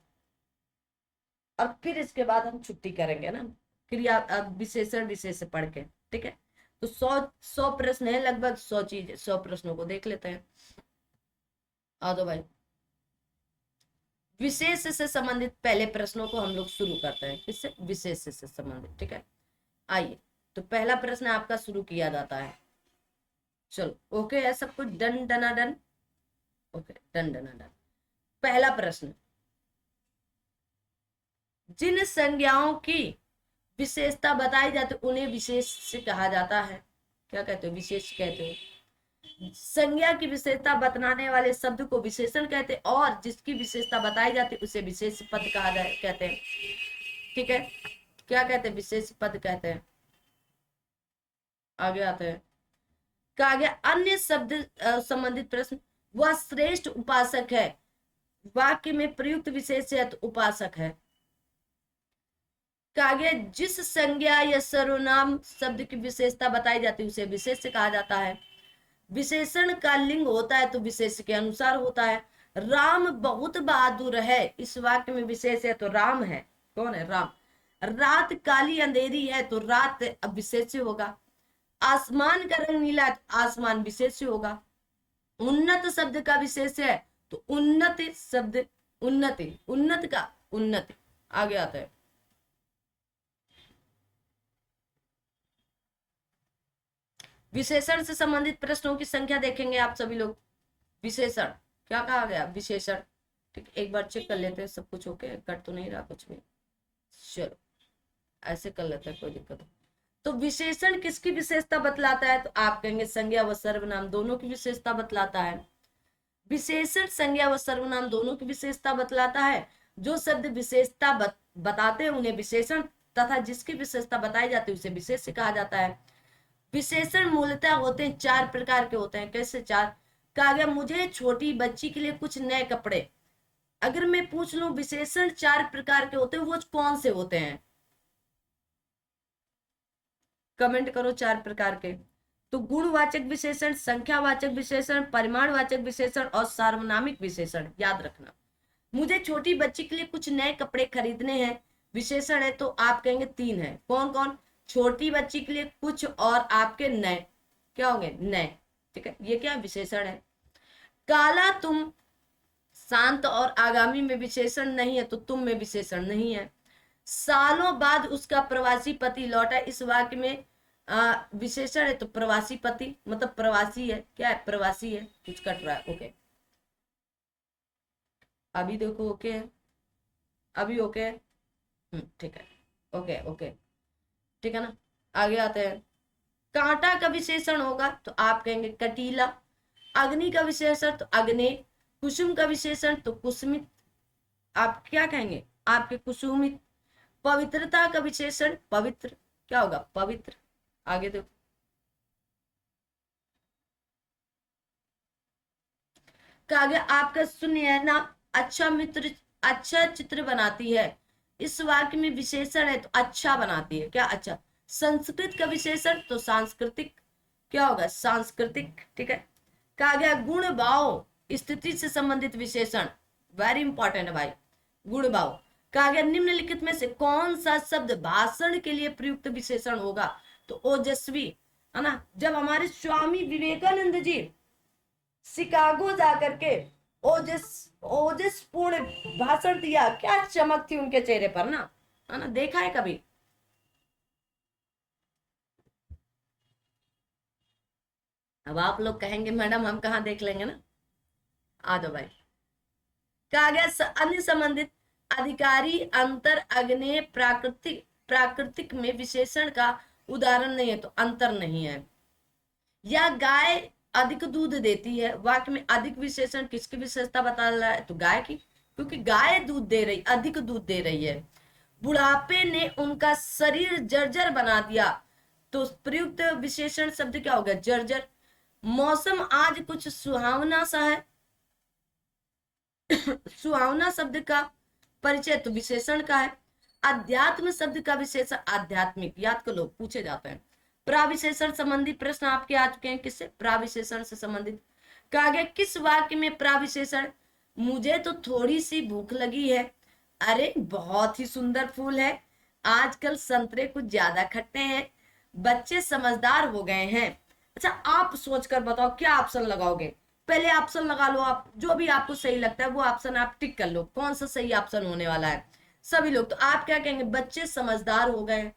और फिर इसके बाद हम छुट्टी करेंगे ना, क्रिया विशेष पढ़ के। ठीक है, तो 100 प्रश्न है, लगभग 100 प्रश्नों को देख लेते हैं। आ दो भाई, विशेष से संबंधित पहले प्रश्नों को हम लोग शुरू करते हैं। किससे? विशेष से संबंधित। ठीक है, आइए, तो पहला प्रश्न आपका शुरू किया जाता है। चलो, ओके है सब कुछ? डन डना डन, ओके, डन डना डन। पहला प्रश्न, जिन संज्ञाओं की विशेषता बताई जाती है उन्हें विशेष से कहा जाता है। क्या कहते हो? विशेष कहते हो। संज्ञा की विशेषता बतलाने वाले शब्द को विशेषण कहते हैं और जिसकी विशेषता बताई जाती है उसे विशेष पद कहा जाए कहते हैं। ठीक है, क्या कहते हैं? विशेष पद कहते हैं। आगे आते हैं। कहा गया अन्य शब्द संबंधित प्रश्न, वह श्रेष्ठ उपासक है, वाक्य में प्रयुक्त विशेष है तो उपासक है। कहा गया जिस संज्ञा या सर्वनाम शब्द की विशेषता बताई जाती है उसे विशेष कहा जाता है। विशेषण का लिंग होता है तो विशेष के अनुसार होता है। राम बहुत बहादुर है, इस वाक्य में विशेष है तो राम है। कौन है? राम। रात काली अंधेरी है तो रात अब विशेष्य होगा। आसमान का रंग नीला है तो आसमान विशेष्य होगा। उन्नत शब्द का विशेष है तो उन्नति शब्द, उन्नति, उन्नत का उन्नति। आगे आता है विशेषण से संबंधित प्रश्नों की संख्या देखेंगे आप सभी लोग। विशेषण क्या कहा गया, विशेषण। ठीक, एक बार चेक कर लेते हैं सब कुछ ओके, कट तो नहीं रहा कुछ भी। चलो ऐसे कर लेते हैं, कोई दिक्कत नहीं। तो विशेषण किसकी विशेषता बतलाता है, तो आप कहेंगे संज्ञा व सर्वनाम दोनों की विशेषता बतलाता है। विशेषण संज्ञा व सर्वनाम दोनों की विशेषता बतलाता है। जो शब्द विशेषता बताते हैं उन्हें विशेषण, तथा जिसकी विशेषता बताई जाती है उसे विशेष्य कहा जाता है। विशेषण मूलतः होते हैं 4 प्रकार के होते हैं। कैसे 4? कहा गया मुझे छोटी बच्ची के लिए कुछ नए कपड़े। अगर मैं पूछ लूं विशेषण 4 प्रकार के होते हैं, वो कौन से होते हैं? कमेंट करो 4 प्रकार के। तो गुणवाचक विशेषण, संख्यावाचक विशेषण, परिमाणवाचक विशेषण और सार्वनामिक विशेषण। याद रखना, मुझे छोटी बच्ची के लिए कुछ नए कपड़े खरीदने हैं, विशेषण है तो आप कहेंगे 3 है। कौन कौन? छोटी बच्ची के लिए कुछ और आपके नए, क्या होंगे? नए। ठीक है, ये क्या विशेषण है। काला तुम, शांत और आगामी में विशेषण नहीं है तो तुम में विशेषण नहीं है। सालों बाद उसका प्रवासी पति लौटा, इस वाक्य में विशेषण है तो प्रवासी पति, मतलब प्रवासी है। क्या है? प्रवासी है। कुछ कट रहा है ओके, अभी देखो ओके है, अभी ओके है। ठीक है, ओके ओके, ठीक है ना। आगे आते हैं। कांटा का विशेषण होगा तो आप कहेंगे कटीला। अग्नि का विशेषण तो अग्नि। कुसुम का विशेषण तो कुसुमित। आप क्या कहेंगे? आपके कुसुमित। पवित्रता का विशेषण पवित्र। क्या होगा? पवित्र। आगे देखो, कहा गया आपका सुनैना अच्छा मित्र, अच्छा चित्र बनाती है। इस वाक्य में विशेषण है तो अच्छा बनाती है। क्या? अच्छा। संस्कृत का विशेषण तो सांस्कृतिक। क्या होगा? सांस्कृतिक। ठीक है। कहा गया गुण भाव स्थिति से संबंधित विशेषण, वेरी इंपॉर्टेंट है भाई, गुण भाव। कहा गया निम्नलिखित में से कौन सा शब्द भाषण के लिए प्रयुक्त विशेषण होगा, तो ओजस्वी, है ना। जब हमारे स्वामी विवेकानंद जी शिकागो जाकर के ओजस ओजसपूर्ण भाषण दिया, क्या चमक थी उनके चेहरे पर ना, है ना। देखा है कभी? अब आप लोग कहेंगे मैडम हम कहाँ देख लेंगे ना, आ जाओ भाई। कहा गया अन्य संबंधित अधिकारी अंतर अग्नेय प्राकृतिक, प्राकृतिक में विशेषण का उदाहरण नहीं है तो अंतर नहीं है। या गाय अधिक दूध देती है, वाक्य में अधिक विशेषण किसकी विशेषता बता रहा है, तो गाय की, क्योंकि गाय दूध दे रही, अधिक दूध दे रही है। बुढ़ापे ने उनका शरीर जर्जर बना दिया, तो प्रयुक्त विशेषण शब्द क्या होगा? जर्जर। मौसम आज कुछ सुहावना सा है, सुहावना शब्द का परिचय तो विशेषण का है। अध्यात्म शब्द का विशेषण आध्यात्मिक, याद कर लो, पूछे जाते हैं। प्राविशेषण संबंधी प्रश्न आपके आ चुके हैं। किससे? प्राविशेषण से संबंधित। कहा गया किस वाक्य में प्राविशेषण, मुझे तो थोड़ी सी भूख लगी है, अरे बहुत ही सुंदर फूल है, आजकल संतरे कुछ ज्यादा खट्टे हैं, बच्चे समझदार हो गए हैं। अच्छा, आप सोचकर बताओ क्या ऑप्शन लगाओगे। पहले ऑप्शन लगा लो आप, जो भी आपको सही लगता है वो ऑप्शन आप टिक कर लो, कौन सा सही ऑप्शन होने वाला है सभी लोग। तो आप क्या कहेंगे? बच्चे समझदार हो गए।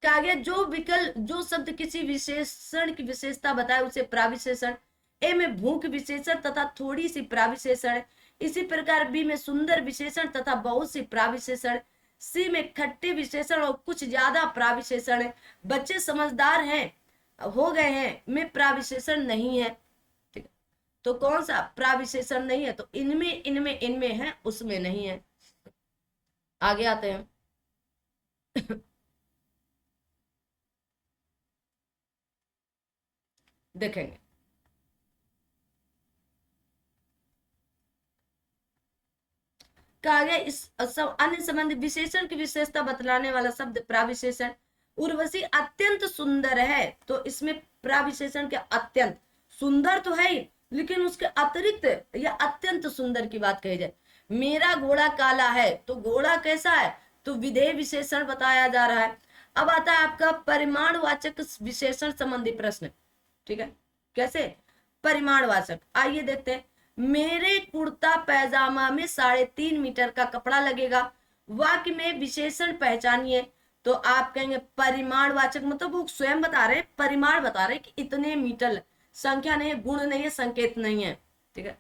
कहा गया जो विकल्प, जो शब्द किसी विशेषण की विशेषता बताए उसे प्राविशेषण। ए में भूख विशेषण तथा थोड़ी सी प्राविशेषण। इसी प्रकार बी में सुंदर विशेषण तथा बहुत सी प्राविशेषण। सी में खट्टे विशेषण और कुछ ज्यादा प्राविशेषण है। बच्चे समझदार हैं, हो गए हैं में प्राविशेषण नहीं है। ठीक है, तो कौन सा प्राविशेषण नहीं है, तो इनमें इनमें इनमें है, उसमें नहीं है। आगे आते हैं। देखेंगे, कहा गया इस सब अन्य संबंध विशेषण की विशेषता बतलाने वाला शब्द प्राविशेषण। उर्वशी अत्यंत सुंदर है, तो इसमें प्राविशेषण के अत्यंत, सुंदर तो है ही लेकिन उसके अतिरिक्त या अत्यंत सुंदर की बात कही जाए। मेरा घोड़ा काला है, तो घोड़ा कैसा है, तो विधेय विशेषण बताया जा रहा है। अब आता है आपका परिमाणवाचक विशेषण संबंधी प्रश्न। ठीक है, कैसे परिमाणवाचक, आइए देखते हैं। मेरे कुर्ता पैजामा में 3.5 मीटर का कपड़ा लगेगा। वाक्य में विशेषण पहचानिए। तो आप कहेंगे परिमाणवाचक, मतलब वो स्वयं बता रहे हैं, परिमाण बता रहे हैं कि इतने मीटर, संख्या नहीं है, गुण नहीं है, संकेत नहीं है। ठीक है,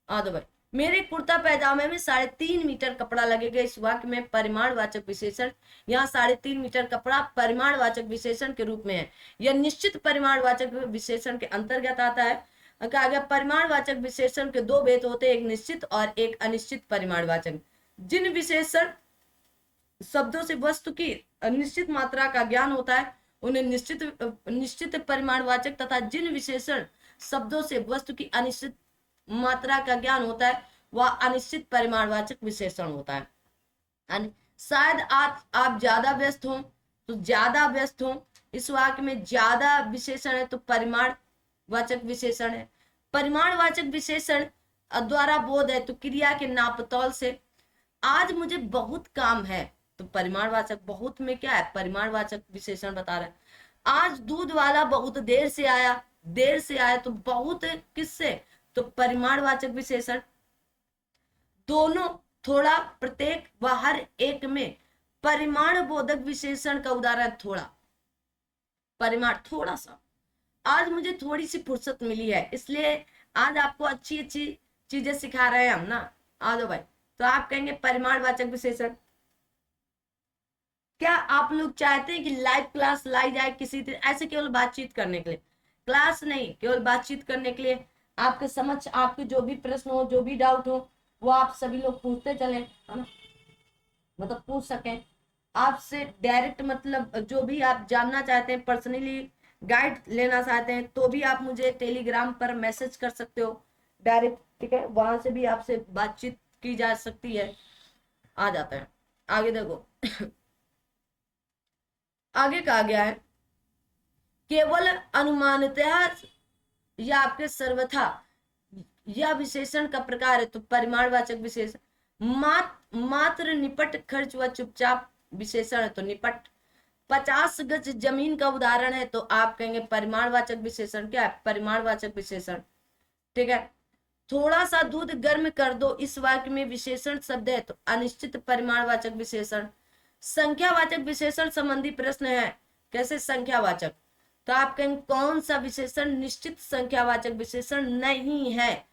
दो भाई, मेरे कुर्ता पैजामे में 3.5 मीटर कपड़ा लगेगा। इस वाक्य में परिमाणवाचक विशेषण, यहाँ 3.5 मीटर कपड़ा परिमाणवाचक विशेषण के रूप में है। यह निश्चित परिमाणवाचक विशेषण के अंतर्गत आता है। कहा गया परिमाणवाचक विशेषण के दो भेद होते हैं, एक निश्चित और एक अनिश्चित परिमाणवाचक। जिन विशेषण शब्दों से वस्तु की निश्चित मात्रा का ज्ञान होता है उन्हें निश्चित परिमाणवाचक, तथा जिन विशेषण शब्दों से वस्तु की अनिश्चित मात्रा का ज्ञान होता है वह अनिश्चित परिमाणवाचक विशेषण होता है। शायद आप ज्यादा व्यस्त हो तो ज्यादा व्यस्त हो, इस वाक्य में ज्यादा विशेषण है तो परिमाणवाचक विशेषण है। परिमाणवाचक विशेषण द्वारा बोध है तो क्रिया के नापतौल से। आज मुझे बहुत काम है तो परिमाणवाचक, बहुत में क्या है, परिमाणवाचक विशेषण बता रहा है। आज दूध वाला बहुत देर से आया तो बहुत किससे, तो परिमाणवाचक विशेषण। दोनों, थोड़ा, प्रत्येक व हर एक में परिमाण बोधक विशेषण का उदाहरण थोड़ा, परिमाण, थोड़ा सा। आज मुझे थोड़ी सी फुर्सत मिली है इसलिए आज आपको अच्छी अच्छी चीजें सिखा रहे हैं हम ना। आ जाओ भाई, तो आप कहेंगे परिमाणवाचक विशेषण। क्या आप लोग चाहते हैं कि लाइव क्लास लाई जाए किसी दिन, ऐसे केवल बातचीत करने के लिए? क्लास नहीं, केवल बातचीत करने के लिए। आपके समझ, आपके जो भी प्रश्न हो, जो भी डाउट हो, वो आप सभी लोग पूछते चले, है ना, मतलब पूछ सकें आपसे डायरेक्ट, मतलब जो भी आप जानना चाहते हैं, पर्सनली गाइड लेना चाहते हैं तो भी आप मुझे टेलीग्राम पर मैसेज कर सकते हो डायरेक्ट। ठीक है, वहां से भी आपसे बातचीत की जा सकती है। आ जाता है आगे, देखो आगे कहा गया है केवल अनुमानतः या आपके सर्वथा, यह विशेषण का प्रकार है तो परिमाणवाचक विशेषण। मात्र निपट, खर्च व चुपचाप विशेषण है तो निपट। 50 गज जमीन का उदाहरण है तो आप कहेंगे परिमाणवाचक विशेषण। क्या है, परिमाणवाचक विशेषण। ठीक है, थोड़ा सा दूध गर्म कर दो, इस वाक्य में विशेषण शब्द है तो अनिश्चित परिमाणवाचक विशेषण। संख्यावाचक विशेषण संबंधी प्रश्न है, कैसे संख्यावाचक, तो आप कहेंगे कौन सा विशेषण निश्चित संख्यावाचक विशेषण नहीं है,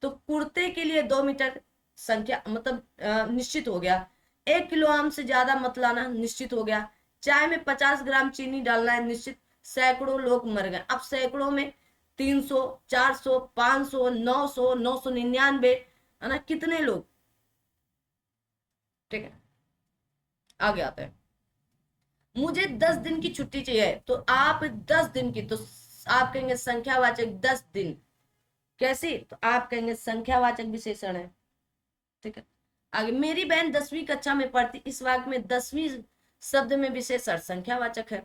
तो कुर्ते के लिए 2 मीटर संख्या, मतलब निश्चित हो गया। 1 किलो आम से ज्यादा मत लाना, निश्चित हो गया। चाय में 50 ग्राम चीनी डालना है, निश्चित। सैकड़ों लोग मर गए, अब सैकड़ों में 300, 400, 500, 900, 999, है ना, कितने लोग। ठीक है, आगे आते हैं। मुझे 10 दिन की छुट्टी चाहिए तो आप 10 दिन की, तो आप कहेंगे संख्यावाचक 10 दिन। कैसी, तो आप कहेंगे संख्यावाचक विशेषण है। ठीक है, आगे मेरी बहन 10वीं कक्षा में पढ़ती, इस वाक्य में 10वीं शब्द में विशेषण संख्यावाचक है।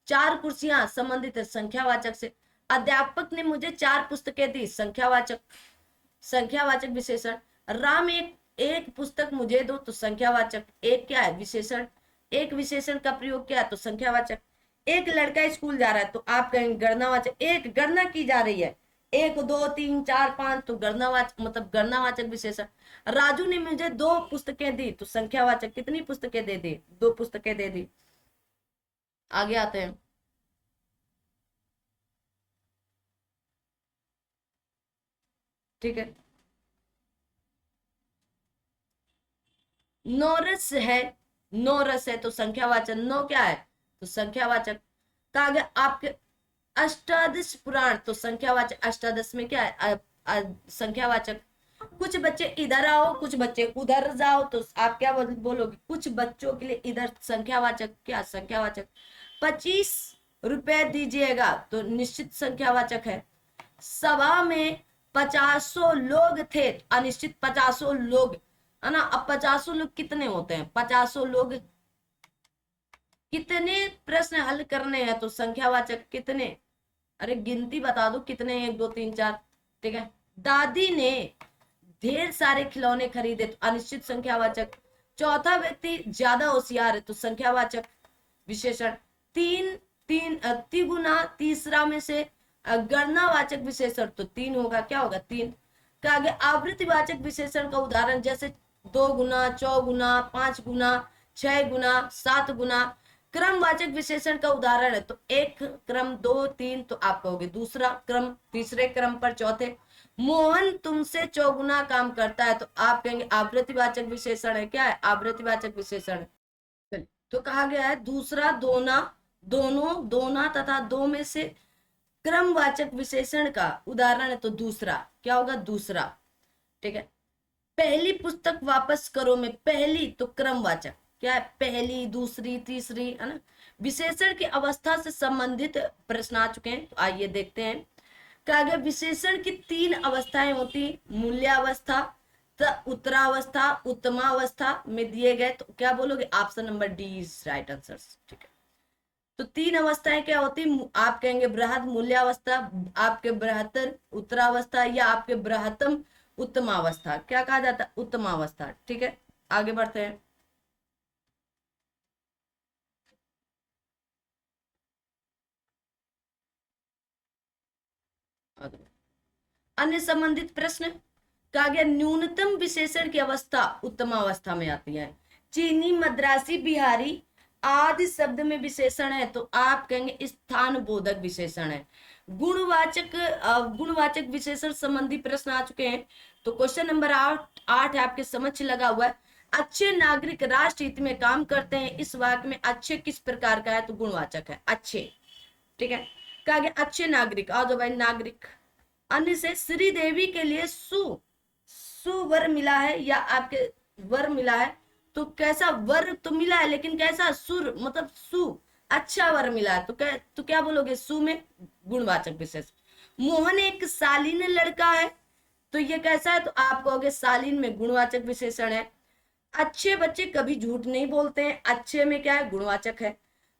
4 कुर्सियां संबंधित है संख्यावाचक से। अध्यापक ने मुझे 4 पुस्तकें दी, संख्यावाचक, संख्यावाचक विशेषण। राम एक पुस्तक मुझे दो तो संख्यावाचक। एक क्या है, विशेषण। एक विशेषण का प्रयोग क्या है तो संख्यावाचक। एक लड़का स्कूल जा रहा है तो आप कहेंगे गणनावाचक। एक गणना की जा रही है, 1 2 3 4 5 तो गणनावाचक, मतलब गणनावाचक विशेषण। राजू ने मुझे 2 पुस्तकें दी तो संख्यावाचक। कितनी पुस्तकें दे दी, 2 पुस्तकें दे दी। आगे आते हैं। ठीक है, नौरस है, नौरस है तो संख्यावाचक। नौ क्या है तो संख्यावाचक। कहा गया आपके अष्टादश पुराण तो संख्यावाचक। अष्टादश में क्या है, संख्यावाचक। कुछ बच्चे इधर आओ, कुछ बच्चे उधर जाओ तो आप क्या बोलोगे, कुछ बच्चों के लिए इधर, संख्यावाचक। क्या, संख्यावाचक। 25 रुपए दीजिएगा तो निश्चित संख्यावाचक है। सभा में 50 लोग थे, अनिश्चित 50 लोग, है ना। अब 50 लोग कितने होते हैं, 50 लोग। कितने प्रश्न हल करने हैं तो संख्यावाचक। कितने, अरे गिनती बता दो कितने, 1 2 3 4। ठीक है, दादी ने ढेर सारे खिलौने खरीदे तो अनिश्चित संख्यावाचक। चौथा व्यक्ति ज्यादा होशियार है तो संख्यावाचक विशेषण। तीन तीन तिगुना तीसरा में से गणनावाचक विशेषण, तो तीन होगा, क्या होगा, तीन। का आगे आवृत्तिवाचक विशेषण का उदाहरण जैसे 2 गुना, 4 गुना, 5 गुना, 6 गुना, 7 गुना। क्रमवाचक विशेषण का उदाहरण है तो एक क्रम, 2, 3, तो आप कहोगे दूसरा क्रम, तीसरे क्रम पर चौथे। मोहन तुमसे 4 गुना काम करता है तो आप कहेंगे आवृत्तिवाचक विशेषण है, क्या है, आवृत्तिवाचक विशेषण है। तो कहा गया है दूसरा, दोना, दोनों, दोना तथा दो में से क्रमवाचक विशेषण का उदाहरण है तो दूसरा, क्या होगा, दूसरा। ठीक है। पहली पुस्तक वापस करो में पहली तो क्रमवाचक, क्या है, पहली, दूसरी, तीसरी, है ना। विशेषण की अवस्था से संबंधित प्रश्न आ चुके हैं, तो आइए देखते हैं। कहा गया विशेषण की 3 अवस्थाएं होती, मूल्यावस्था, उत्तरावस्था, उत्तमावस्था में दिए गए, तो क्या बोलोगे, option number D is right answer. ठीक है। तो 3 अवस्थाएं क्या होती, आप कहेंगे बृहद मूल्यावस्था, आपके बृहत्तर उत्तरावस्था, या आपके बृहत्तम उत्तमावस्था, क्या कहा जाता है, उत्तमावस्था। ठीक है, आगे बढ़ते हैं। अन्य संबंधित प्रश्न। कहा गया न्यूनतम विशेषण की अवस्था उत्तमावस्था में आती है। चीनी, मद्रासी, बिहारी आदि शब्द में विशेषण है तो आप कहेंगे स्थान बोधक विशेषण है। गुणवाचक विशेषण संबंधी प्रश्न आ चुके हैं, तो क्वेश्चन नंबर 8 आपके समक्ष लगा हुआ है। अच्छे नागरिक राष्ट्र हित में काम करते हैं, इस वाक्य में अच्छे किस प्रकार का है, तो गुणवाचक है, अच्छे। ठीक है। कहा गया अच्छे नागरिक, आ जाओ भाई, नागरिक। अन्य से श्रीदेवी के लिए सुवर मिला है, या आपके वर मिला है, तो कैसा वर तो मिला है लेकिन कैसा, सुर मतलब सु, अच्छा वर मिला है, तो क्या बोलोगे, सु में गुणवाचक विशेष। मोहन एक शालीन लड़का है, तो ये कैसा है, तो आप कहोगे शालीन में गुणवाचक विशेषण है। अच्छे बच्चे कभी झूठ नहीं बोलते हैं, अच्छे में क्या है, गुणवाचक है।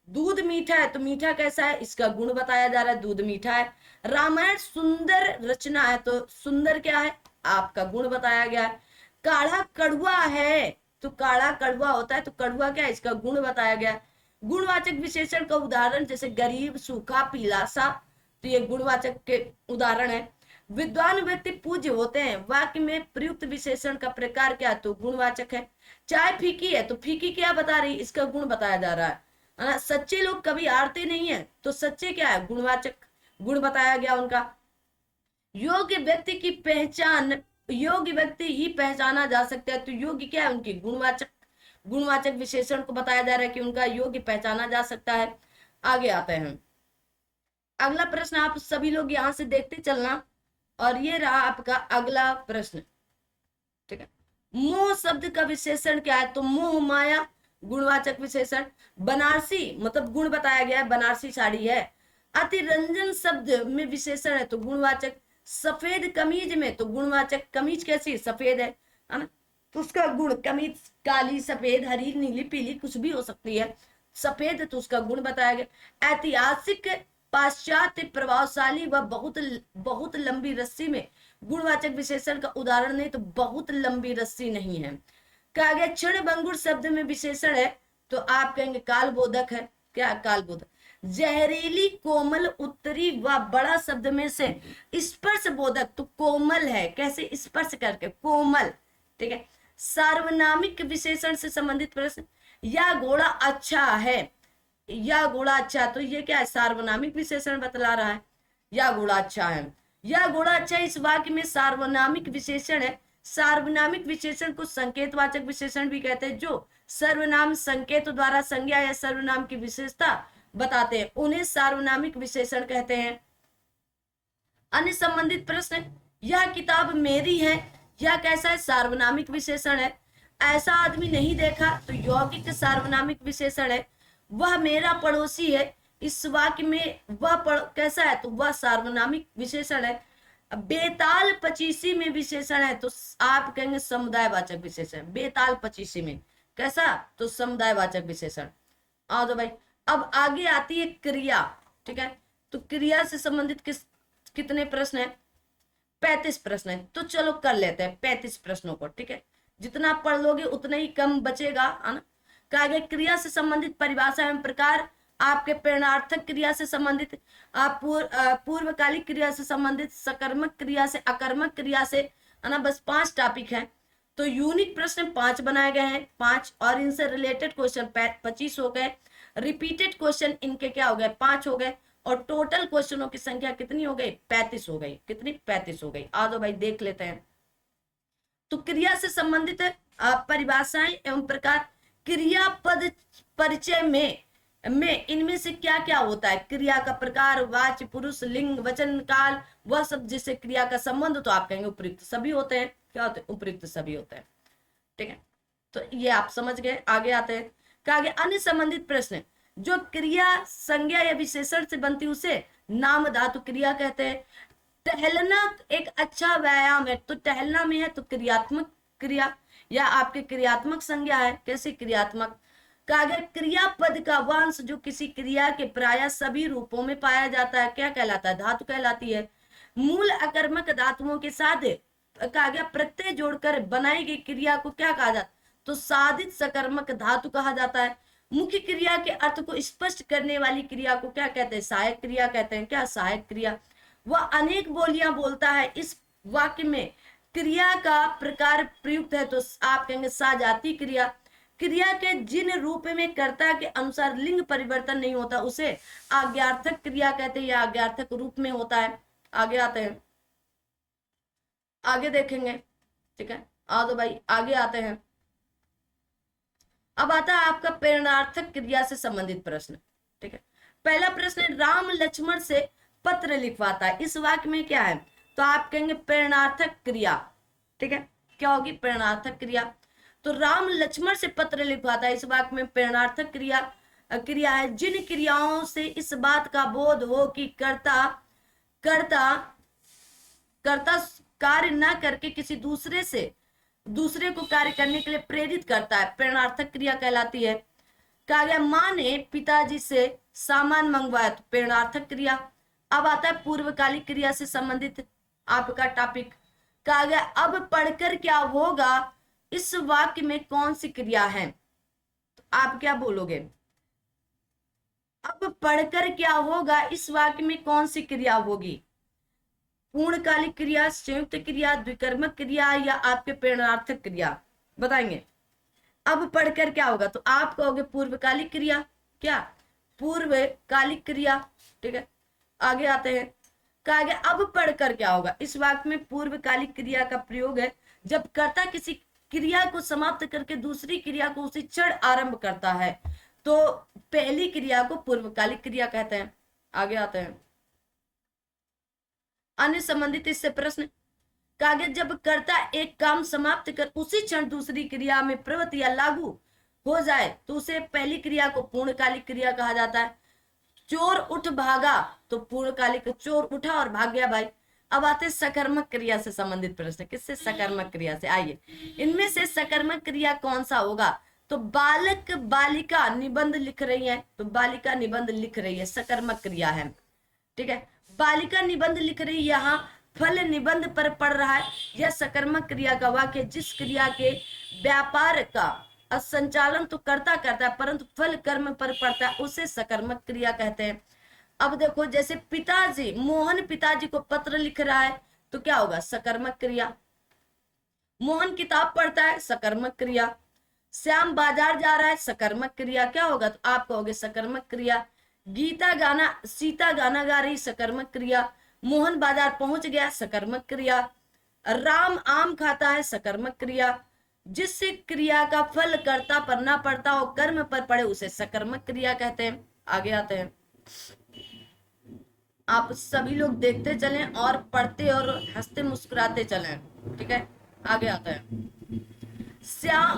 दूध मीठा है तो मीठा कैसा है, इसका गुण बताया जा रहा है, दूध मीठा है। रामायण सुंदर रचना है तो सुंदर क्या है, आपका गुण बताया गया है। काढ़ा कड़वा है तो काढ़ा कड़वा होता है तो कड़वा क्या है, इसका गुण बताया गया है। गुणवाचक विशेषण का उदाहरण जैसे गरीब, सूखा, पीला सा, तो ये गुणवाचक के उदाहरण है। विद्वान व्यक्ति पूज्य होते हैं, वाक्य में प्रयुक्त विशेषण का प्रकार क्या, तो गुणवाचक है। चाय फीकी है तो फीकी क्या बता रही, इसका गुण बताया जा रहा है। सच्चे लोग कभी हारते नहीं है तो सच्चे क्या है, गुणवाचक, गुण बताया गया उनका। योग्य व्यक्ति की पहचान, योग्य व्यक्ति ही पहचाना जा सकता है तो योग्य क्या है, उनकी गुणवाचक, गुणवाचक विशेषण को बताया जा रहा है कि उनका योग्य पहचाना जा सकता है। आगे आते हैं। अगला प्रश्न आप सभी लोग यहां से देखते चलना, और ये रहा आपका अगला प्रश्न। ठीक है। मोह शब्द का विशेषण क्या है, तो मोह माया, गुणवाचक विशेषण। बनारसी मतलब गुण बताया गया है, बनारसी साड़ी है। अतिरंजन शब्द में विशेषण है तो गुणवाचक। सफेद कमीज में तो गुणवाचक, कमीज कैसी, सफेद है ना, तो उसका गुण, कमीज काली, सफेद, हरी, नीली, पीली कुछ भी हो सकती है, सफेद तो उसका गुण बताया गया। ऐतिहासिक, पाश्चात्य, प्रभावशाली व बहुत बहुत लंबी रस्सी में गुणवाचक विशेषण का उदाहरण नहीं तो बहुत लंबी रस्सी नहीं है। कहा गया क्षणभंगुर शब्द में विशेषण है तो आप कहेंगे कालबोधक है, क्या, कालबोधक। जहरीली, कोमल, उत्तरी व बड़ा शब्द में से स्पर्श बोधक तो कोमल है, कैसे, स्पर्श करके कोमल। ठीक है। सार्वनामिक विशेषण से संबंधित प्रश्न। या घोड़ा अच्छा है, या घोड़ा अच्छा, तो ये क्या है, सार्वनामिक विशेषण बतला रहा है, या घोड़ा अच्छा है। या घोड़ा अच्छा इस वाक्य में सार्वनामिक विशेषण है। सार्वनामिक विशेषण को संकेतवाचक विशेषण भी कहते हैं, जो सर्वनाम संकेत द्वारा संज्ञा या सर्वनाम की विशेषता बताते हैं, उन्हें सार्वनामिक विशेषण कहते हैं। अन्य संबंधित प्रश्न। यह किताब मेरी है, यह कैसा है, सार्वनामिक विशेषण है। ऐसा आदमी नहीं देखा तो यौगिक सार्वनामिक विशेषण है। वह मेरा पड़ोसी है, इस वाक्य में वह कैसा है, तो वह सार्वनामिक विशेषण है। बेताल पचीसी में विशेषण है तो आप कहेंगे समुदायवाचक विशेषण। बेताल पचीसी में कैसा, तो समुदायवाचक विशेषण। आ जाओ भाई। अब आगे आती है क्रिया। ठीक है। तो क्रिया से संबंधित कितने प्रश्न है, 35 प्रश्न है, तो चलो कर लेते हैं 35 प्रश्नों को। ठीक है। जितना आप पढ़ लोगे उतना ही कम बचेगा, है ना। कहा गया क्रिया से संबंधित परिभाषा एवं प्रकार, आपके प्रेरणार्थक क्रिया से संबंधित, पूर्वकालिक क्रिया से संबंधित, सकर्मक क्रिया से, अकर्मक क्रिया से, है ना। बस 5 टॉपिक है। तो यूनिक प्रश्न 5 बनाए गए हैं, 5, और इनसे रिलेटेड क्वेश्चन 25 हो गए। रिपीटेड क्वेश्चन इनके क्या हो गए, 5 हो गए। और टोटल क्वेश्चनों की संख्या कितनी हो गई, 35 हो गई। कितनी, 35 हो गई। आ दो भाई देख लेते हैं। तो क्रिया से संबंधित परिभाषाएं एवं प्रकार। क्रियापद परिचय में इनमें से क्या क्या होता है, क्रिया का प्रकार, वाच्य, पुरुष, लिंग, वचन, काल, वह सब जिससे क्रिया का संबंध, तो आप कहेंगे उपयुक्त सभी होते हैं। क्या होते हैं, उपयुक्त सभी होते हैं। ठीक है, तो ये आप समझ गए। आगे आते हैं। कहा गया अन्य संबंधित प्रश्न, जो क्रिया संज्ञा या विशेषण से बनती उसे नाम धातु क्रिया कहते हैं। टहलना एक अच्छा व्यायाम है, तो टहलना में है तो क्रियात्मक क्रिया या आपके क्रियात्मक संज्ञा है। कैसे क्रियात्मक, कहा गया क्रियापद का वंश जो किसी क्रिया के प्राय सभी रूपों में पाया जाता है, क्या कहलाता है, धातु कहलाती है। मूल अकर्मक धातुओं के साथ कहा गया प्रत्यय जोड़कर बनाई गई क्रिया को क्या कहा जाता, तो साधित सकर्मक धातु कहा जाता है। मुख्य क्रिया के अर्थ को स्पष्ट करने वाली क्रिया को क्या कहते हैं, सहायक क्रिया कहते हैं। क्या, सहायक क्रिया। वह अनेक बोलियां बोलता है, इस वाक्य में क्रिया का प्रकार प्रयुक्त है, तो आप कहेंगे साजाती क्रिया। क्रिया के जिन रूप में कर्ता के अनुसार लिंग परिवर्तन नहीं होता उसे आज्ञार्थक क्रिया कहते हैं, या आज्ञार्थक रूप में होता है। आगे आते हैं, आगे देखेंगे। ठीक है, आ दो भाई आगे आते हैं। अब आता है आपका प्रेरणार्थक क्रिया से संबंधित प्रश्न। ठीक है, पहला प्रश्न, राम लक्ष्मण से पत्र लिखवाता है, इस वाक्य में क्या है, तो आप कहेंगे प्रेरणार्थक क्रिया। ठीक है, क्या होगी, प्रेरणार्थक क्रिया। तो राम लक्ष्मण से पत्र लिखवाता है, इस वाक्य में प्रेरणार्थक क्रिया है। जिन क्रियाओं से इस बात का बोध हो कि कर्ता कार्य न करके किसी दूसरे को कार्य करने के लिए प्रेरित करता है, प्रेरणार्थक क्रिया कहलाती है। कहा गया माँ ने पिताजी से सामान मंगवाया, तो प्रेरणार्थक क्रिया। अब आता है पूर्वकालिक क्रिया से संबंधित आपका टॉपिक। कहा गया अब पढ़कर क्या होगा, इस वाक्य में कौन सी क्रिया है, तो आप क्या बोलोगे, अब पढ़कर क्या होगा, इस वाक्य में कौन सी क्रिया होगी, पूर्णकालिक क्रिया, संयुक्त क्रिया, द्विकर्मक क्रिया, या आपके प्रेरणार्थक क्रिया, बताएंगे। अब पढ़कर क्या होगा, तो आप कहोगे पूर्वकालिक क्रिया। क्या, पूर्वकालिक क्रिया। ठीक है, आगे आते हैं। कहा गया अब पढ़कर क्या होगा, इस वाक्य में पूर्वकालिक क्रिया का प्रयोग है जब कर्ता किसी क्रिया को समाप्त करके दूसरी क्रिया को उसी क्षण आरंभ करता है, तो पहली क्रिया को पूर्वकालिक क्रिया कहते हैं। आगे आते हैं, अन्य संबंधित इससे प्रश्न। कहा गया जब कर्ता एक काम समाप्त कर उसी क्षण दूसरी क्रिया में प्रवृत्त या लागू हो जाए, तो उसे पहली क्रिया को पूर्णकालिक क्रिया कहा जाता है। चोर उठ भागा, तो पूर्णकालिक, चोर उठा और भाग गया भाई। अब आते सकर्मक क्रिया से संबंधित प्रश्न। किससे, सकर्मक क्रिया से। आइए, इनमें से सकर्मक क्रिया कौन सा होगा, तो बालक बालिका निबंध लिख रही है, तो बालिका निबंध लिख रही है, सकर्मक क्रिया है। ठीक है, बालिका निबंध लिख रही है, यहाँ फल निबंध पर पढ़ रहा है। यह सकर्मक क्रिया का वाक्य जिस क्रिया के व्यापार का संचालन तो करता है परंतु फल कर्म पर पड़ता है, उसे सकर्मक क्रिया कहते हैं। अब देखो, जैसे पिताजी, मोहन पिताजी को पत्र लिख रहा है, तो क्या होगा, सकर्मक क्रिया। मोहन किताब पढ़ता है, सकर्मक क्रिया। श्याम बाजार जा रहा है, सकर्मक क्रिया। क्या होगा, तो आप कहोगे सकर्मक क्रिया। सीता गाना गा रही, सकर्मक क्रिया। मोहन बाजार पहुंच गया, सकर्मक क्रिया। राम आम खाता है, सकर्मक क्रिया। जिस क्रिया का फल कर्ता पर ना पड़ता हो, कर्म पर पड़े, उसे सकर्मक क्रिया कहते हैं। आगे आते हैं, आप सभी लोग देखते चलें और पढ़ते और हंसते मुस्कुराते चलें। ठीक है, आगे आते हैं।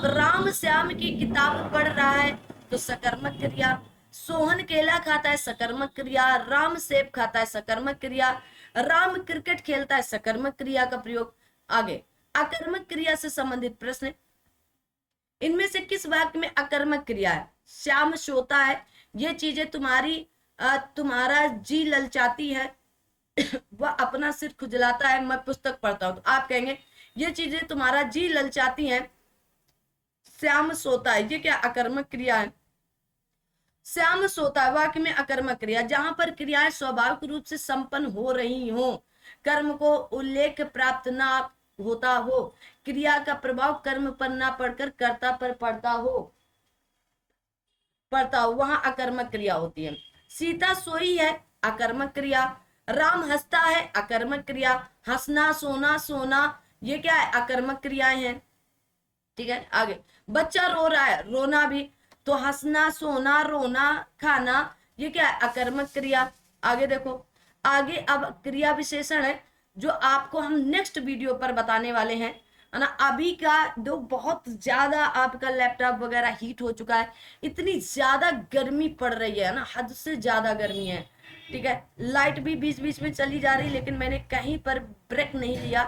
राम श्याम की किताब पढ़ रहा है, तो सकर्मक क्रिया। सोहन केला खाता है, सकर्मक क्रिया। राम सेब खाता है, सकर्मक क्रिया। राम क्रिकेट खेलता है, सकर्मक क्रिया का प्रयोग। आगे, अकर्मक क्रिया से संबंधित प्रश्न। इनमें से किस वाक्य में अकर्मक क्रिया है, श्याम सोता है, ये चीजें तुम्हारा जी ललचाती है, वह अपना सिर खुजलाता है, मैं पुस्तक पढ़ता हूं, तो आप कहेंगे ये चीजें तुम्हारा जी ललचाती हैं, श्याम सोता है, ये क्या अकर्मक क्रिया है। श्याम सोता है वाक्य में अकर्मक क्रिया, जहां पर क्रियाएं स्वाभाविक रूप से संपन्न हो रही हो, कर्म को उल्लेख प्राप्त ना होता हो, क्रिया का प्रभाव कर्म पर ना पड़कर कर्ता पर पड़ता हो, वहां अकर्मक क्रिया होती है। सीता सोई है, अकर्मक क्रिया। राम हंसता है, अकर्मक क्रिया। हंसना, सोना, सोना, ये क्या है, अकर्मक क्रियाएं हैं। ठीक है, आगे बच्चा रो रहा है, रोना भी, तो हंसना, सोना, रोना, खाना, ये क्या है, अकर्मक क्रिया। आगे देखो, आगे अब क्रिया विशेषण है जो आपको हम नेक्स्ट वीडियो पर बताने वाले हैं, है ना। अभी का जो बहुत ज्यादा आपका लैपटॉप वगैरह हीट हो चुका है, इतनी ज्यादा गर्मी पड़ रही है ना, हद से ज्यादा गर्मी है। ठीक है, लाइट भी बीच बीच में चली जा रही, लेकिन मैंने कहीं पर ब्रेक नहीं लिया,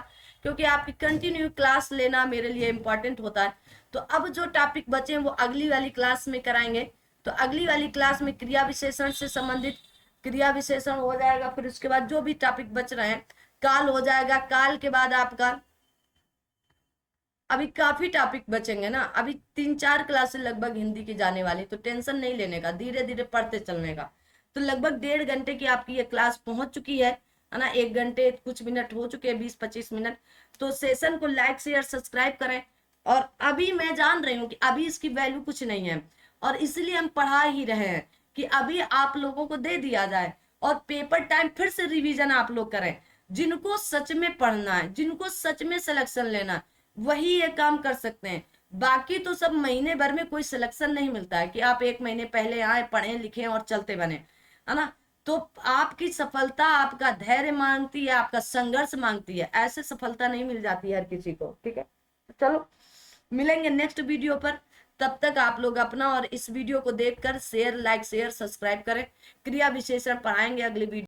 क्योंकि आपकी कंटिन्यू क्लास लेना मेरे लिए इंपॉर्टेंट होता है। तो अब जो टॉपिक बचे हैं वो अगली वाली क्लास में कराएंगे। तो अगली वाली क्लास में क्रिया विशेषण से संबंधित क्रिया विशेषण हो जाएगा, फिर उसके बाद जो भी टॉपिक बच रहे हैं, काल हो जाएगा, काल के बाद आपका अभी काफी टॉपिक बचेंगे ना, अभी 3-4 क्लासेस लगभग हिंदी की जाने वाली, तो टेंशन नहीं लेने का, धीरे धीरे पढ़ते चलने का। तो लगभग 1.5 घंटे की आपकी ये क्लास पहुंच चुकी है ना, 1 घंटे कुछ मिनट हो चुके हैं, 20-25 मिनट। तो सेशन को लाइक शेयर सब्सक्राइब करें। और अभी मैं जान रही हूँ कि अभी इसकी वैल्यू कुछ नहीं है, और इसलिए हम पढ़ा ही रहे हैं कि अभी आप लोगों को दे दिया जाए, और पेपर टाइम फिर से रिवीजन आप लोग करें। जिनको सच में पढ़ना है, जिनको सच में सिलेक्शन लेना है, वही ये काम कर सकते हैं। बाकी तो सब महीने भर में कोई सिलेक्शन नहीं मिलता है कि आप 1 महीने पहले आए, पढ़े लिखे और चलते बने, है ना। तो आपकी सफलता आपका धैर्य मांगती है, आपका संघर्ष मांगती है, ऐसे सफलता नहीं मिल जाती है हर किसी को। ठीक है, चलो मिलेंगे नेक्स्ट वीडियो पर। तब तक आप लोग अपना और इस वीडियो को देखकर शेयर, लाइक शेयर सब्सक्राइब करें। क्रिया विशेषण पढ़ाएंगे अगली वीडियो।